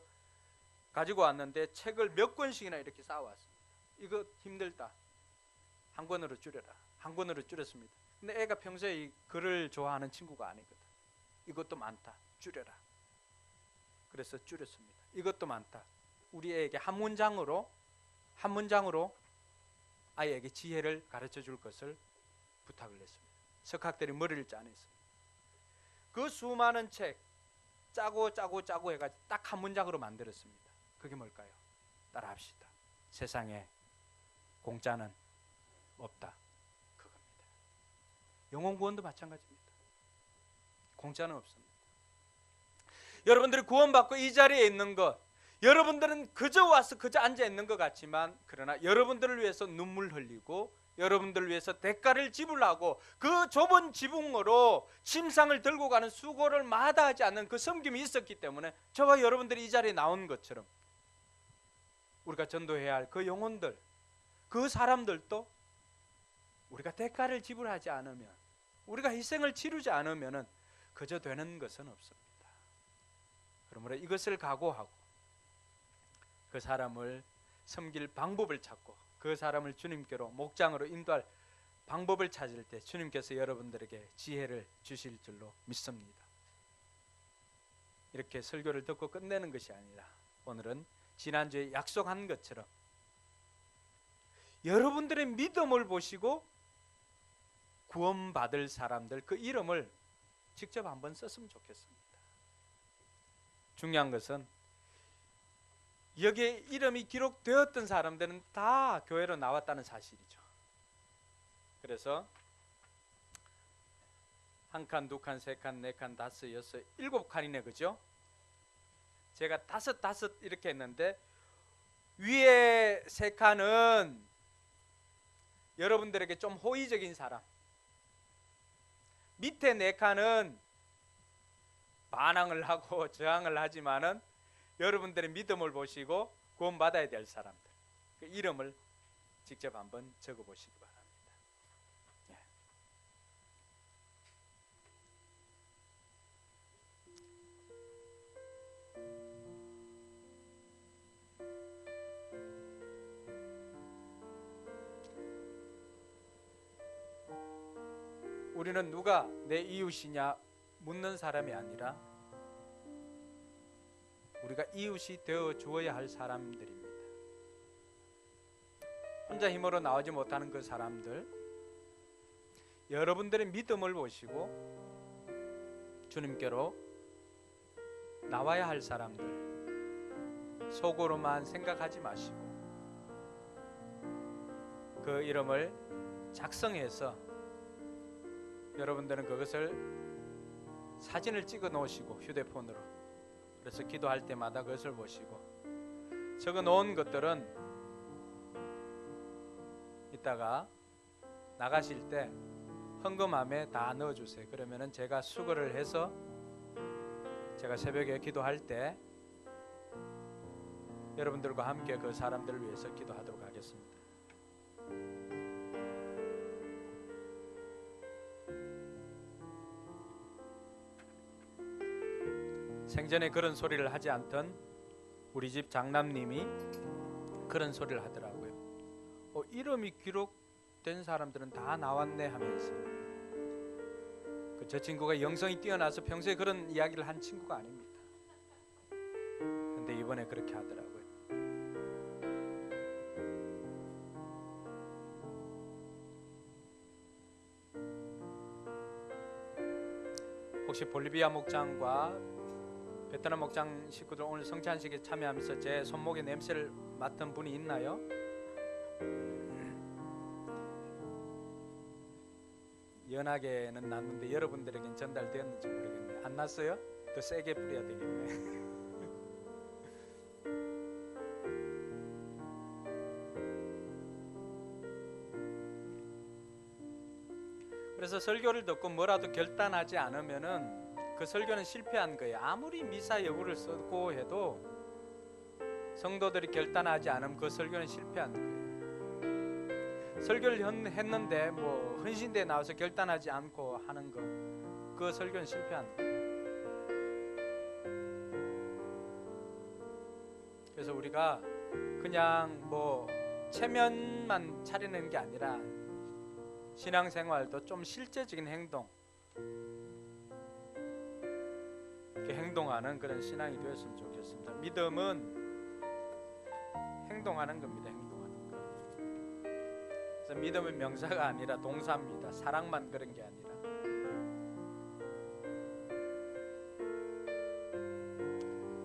가지고 왔는데 책을 몇 권씩이나 이렇게 쌓아왔습니다. 이거 힘들다, 한 권으로 줄여라. 한 권으로 줄였습니다. 근데 애가 평소에 이 글을 좋아하는 친구가 아니거든. 이것도 많다, 줄여라. 그래서 줄였습니다. 이것도 많다, 우리 애에게 한 문장으로 아이에게 지혜를 가르쳐 줄 것을 부탁을 했습니다. 석학들이 머리를 짜냈습니다. 그 수많은 책 짜고 해가지고 딱 한 문장으로 만들었습니다. 그게 뭘까요? 따라합시다. 세상에 공짜는 없다. 그겁니다. 영혼 구원도 마찬가지입니다. 공짜는 없습니다. 여러분들이 구원받고 이 자리에 있는 것, 여러분들은 그저 와서 그저 앉아 있는 것 같지만, 그러나 여러분들을 위해서 눈물 흘리고 여러분들을 위해서 대가를 지불하고 그 좁은 지붕으로 침상을 들고 가는 수고를 마다하지 않는 그 섬김이 있었기 때문에 저와 여러분들이 이 자리에 나온 것처럼 우리가 전도해야 할 그 영혼들, 그 사람들도 우리가 대가를 지불하지 않으면, 우리가 희생을 치르지 않으면 그저 되는 것은 없습니다. 그러므로 이것을 각오하고 그 사람을 섬길 방법을 찾고 그 사람을 주님께로 목장으로 인도할 방법을 찾을 때 주님께서 여러분들에게 지혜를 주실 줄로 믿습니다. 이렇게 설교를 듣고 끝내는 것이 아니라 오늘은 지난주에 약속한 것처럼 여러분들의 믿음을 보시고 구원받을 사람들, 그 이름을 직접 한번 썼으면 좋겠습니다. 중요한 것은 여기에 이름이 기록되었던 사람들은 다 교회로 나왔다는 사실이죠. 그래서 한 칸, 두 칸, 세 칸, 네 칸, 다섯, 여섯, 일곱 칸이네, 그죠? 제가 다섯 이렇게 했는데 위에 세 칸은 여러분들에게 좀 호의적인 사람, 밑에 네 칸은 반항을 하고 저항을 하지만은 여러분들의 믿음을 보시고 구원받아야 될 사람들, 그 이름을 직접 한번 적어보시기 바랍니다. 우리는 누가 내 이웃이냐 묻는 사람이 아니라 우리가 이웃이 되어 주어야 할 사람들입니다. 혼자 힘으로 나오지 못하는 그 사람들, 여러분들의 믿음을 보시고 주님께로 나와야 할 사람들, 속으로만 생각하지 마시고 그 이름을 작성해서 여러분들은 그것을 사진을 찍어 놓으시고 휴대폰으로, 그래서 기도할 때마다 그것을 보시고 적어 놓은 것들은 이따가 나가실 때 헌금함에 다 넣어주세요. 그러면은 제가 수거를 해서 제가 새벽에 기도할 때 여러분들과 함께 그 사람들을 위해서 기도하도록 하겠습니다. 생전에 그런 소리를 하지 않던 우리 집 장남님이 그런 소리를 하더라고요. 이름이 기록된 사람들은 다 나왔네 하면서. 저 친구가 영성이 뛰어나서 평소에 그런 이야기를 한 친구가 아닙니다. 근데 이번에 그렇게 하더라고요. 혹시 볼리비아 목장과 베트남 목장 식구들 오늘 성찬식에 참여하면서 제 손목에 냄새를 맡은 분이 있나요? 연하게는 났는데 여러분들에겐 전달되었는지 모르겠네요. 안 났어요? 더 세게 뿌려야 되겠네. 그래서 설교를 듣고 뭐라도 결단하지 않으면은 그 설교는 실패한 거예요. 아무리 미사 여구를 쓰고 해도 성도들이 결단하지 않으면 그 설교는 실패한 거예요. 설교를 했는데 뭐 헌신대에 나와서 결단하지 않고 하는 거, 그 설교는 실패한 거예요. 그래서 우리가 그냥 뭐 체면만 차리는 게 아니라 신앙생활도 좀 실제적인 행동, 행동하는 그런 신앙이 되었으면 좋겠습니다. 믿음은 행동하는 겁니다. 행동하는 거. 그래서 믿음은 명사가 아니라 동사입니다. 사랑만 그런 게 아니라.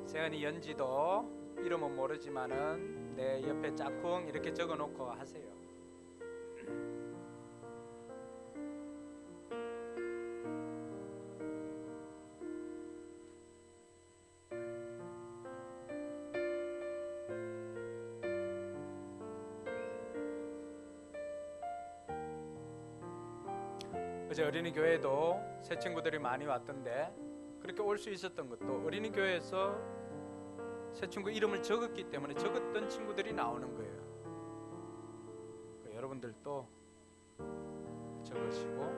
세연이 연지도 이름은 모르지만은 내 옆에 짝꿍 이렇게 적어놓고 하세요. 어제 어린이 교회도 새 친구들이 많이 왔던데 그렇게 올 수 있었던 것도 어린이 교회에서 새 친구 이름을 적었기 때문에 적었던 친구들이 나오는 거예요. 여러분들도 적으시고,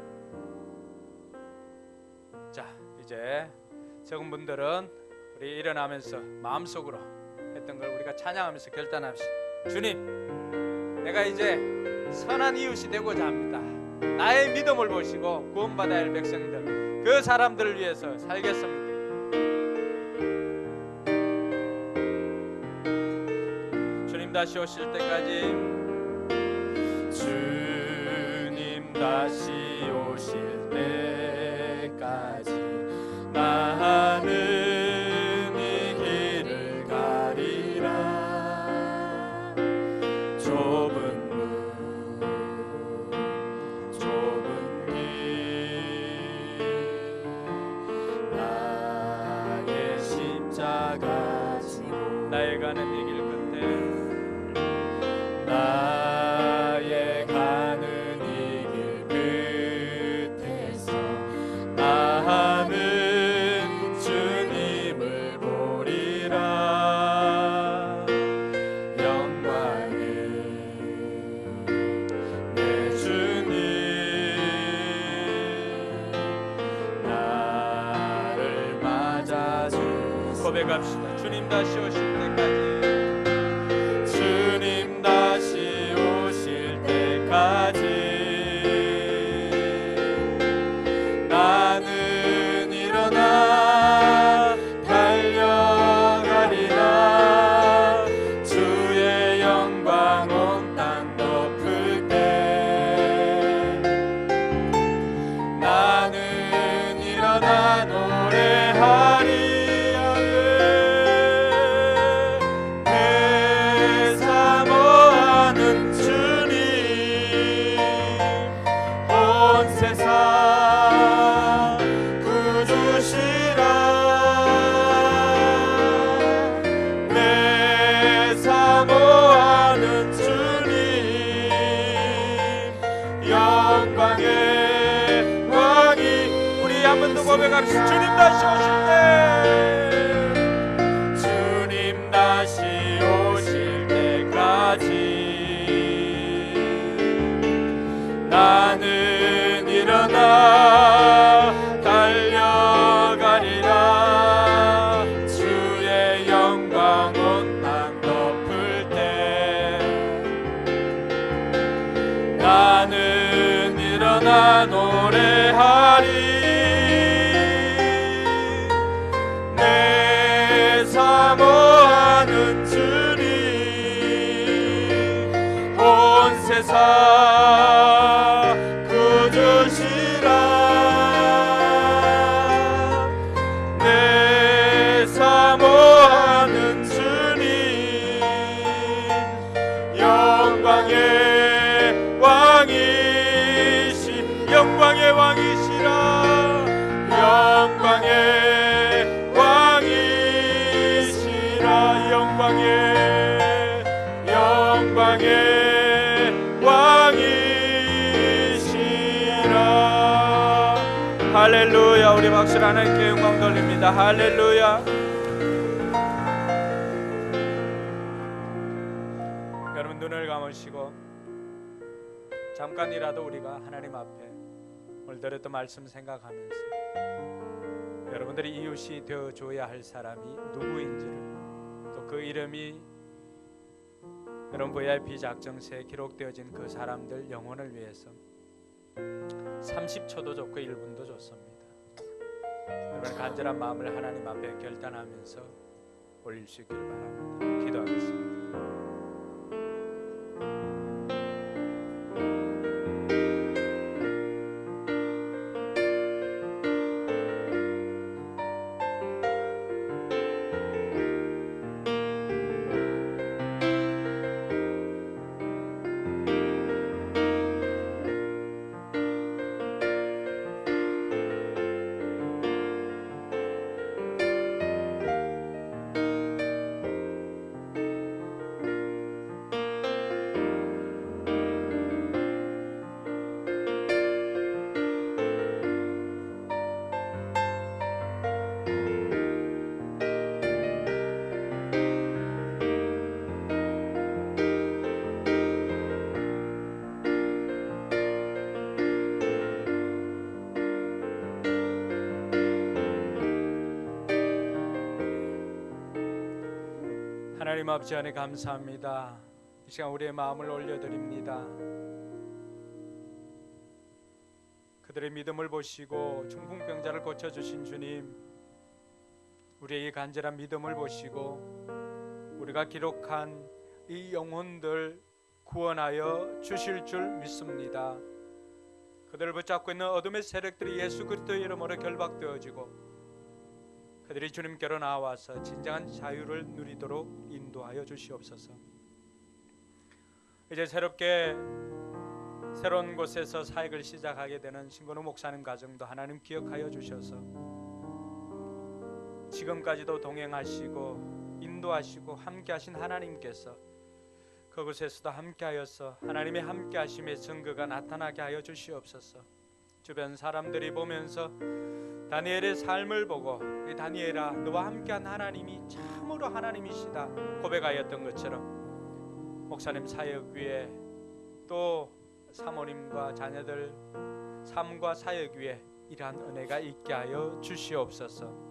자 이제 적은 분들은 우리 일어나면서 마음속으로 했던 걸 우리가 찬양하면서 결단합시다. 주님, 내가 이제 선한 이웃이 되고자 합니다. 나의 믿음을 보시고 구원받아야 할 백성들, 그 사람들을 위해서 살겠습니다. 주님 다시 오실 때까지, 주님 다시 오실 때까지 나는 이 길을 가리라. 좁은 나의 가는 이 길 끝에, 나의 가는 이 길 끝에서 나는 주님을 보리라. 영광을 내 주님 나를 맞아주. 고백합시다. 주님 다시 오실 때까지, 주님 다시 오실 때까지 나는 일어나 달려가리라. 주의 영광 온 땅 덮을 때 나는 일어나 노래하리. 고백합시다. 주님 다시 오실 때, 주님 다시 오실 때까지 나는 일어나 달려가리라. 주의 영광 온 나 노래하리. 내 사모하는 주님 온 세상 구주시라. 내 사모하는 주님 영광의 왕이시 영광의 왕이시라. 영광의 왕이시라. 영광의 왕이시라. 할렐루야. 우리 박수로 하나님께 영광 돌립니다. 할렐루야. 여러분 눈을 감으시고 잠깐이라도 우리가 하나님 앞에 오늘 들었던 말씀 생각하면서 여러분들이 이웃이 되어줘야 할 사람이 누구인지를, 또 그 이름이 여러분 VIP 작정서에 기록되어진 그 사람들 영혼을 위해서 30초도 좋고 1분도 좋습니다. 여러분 간절한 마음을 하나님 앞에 결단하면서 올릴 수 있길 바랍니다. 기도하겠습니다. 하나님 아버지 안에 감사합니다. 이 시간 우리의 마음을 올려드립니다. 그들의 믿음을 보시고 중풍병자를 고쳐주신 주님, 우리의 간절한 믿음을 보시고 우리가 기록한 이 영혼들 구원하여 주실 줄 믿습니다. 그들을 붙잡고 있는 어둠의 세력들이 예수 그리스도의 이름으로 결박되어지고 그들이 주님께로 나와서 진정한 자유를 누리도록 인도하여 주시옵소서. 이제 새롭게 새로운 곳에서 사역을 시작하게 되는 신건우 목사님 가정도 하나님 기억하여 주셔서 지금까지도 동행하시고 인도하시고 함께하신 하나님께서 그곳에서도 함께하여서 하나님의 함께하심의 증거가 나타나게 하여 주시옵소서. 주변 사람들이 보면서 다니엘의 삶을 보고 이 다니엘아 너와 함께한 하나님이 참으로 하나님이시다 고백하였던 것처럼 목사님 사역 위에 또 사모님과 자녀들 삶과 사역 위에 이러한 은혜가 있게 하여 주시옵소서.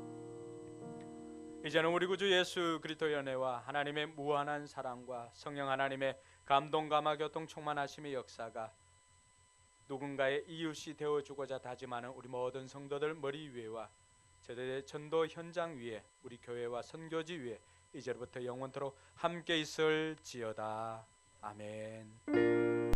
이제는 우리 구주 예수 그리스도의 은혜와 하나님의 무한한 사랑과 성령 하나님의 감동 감화 교통 충만하심의 역사가 누군가의 이웃이 되어주고자 다짐하는 우리 모든 성도들 머리 위에와 저들의 전도 현장 위에 우리 교회와 선교지 위에 이제부터 영원토록 함께 있을지어다. 아멘.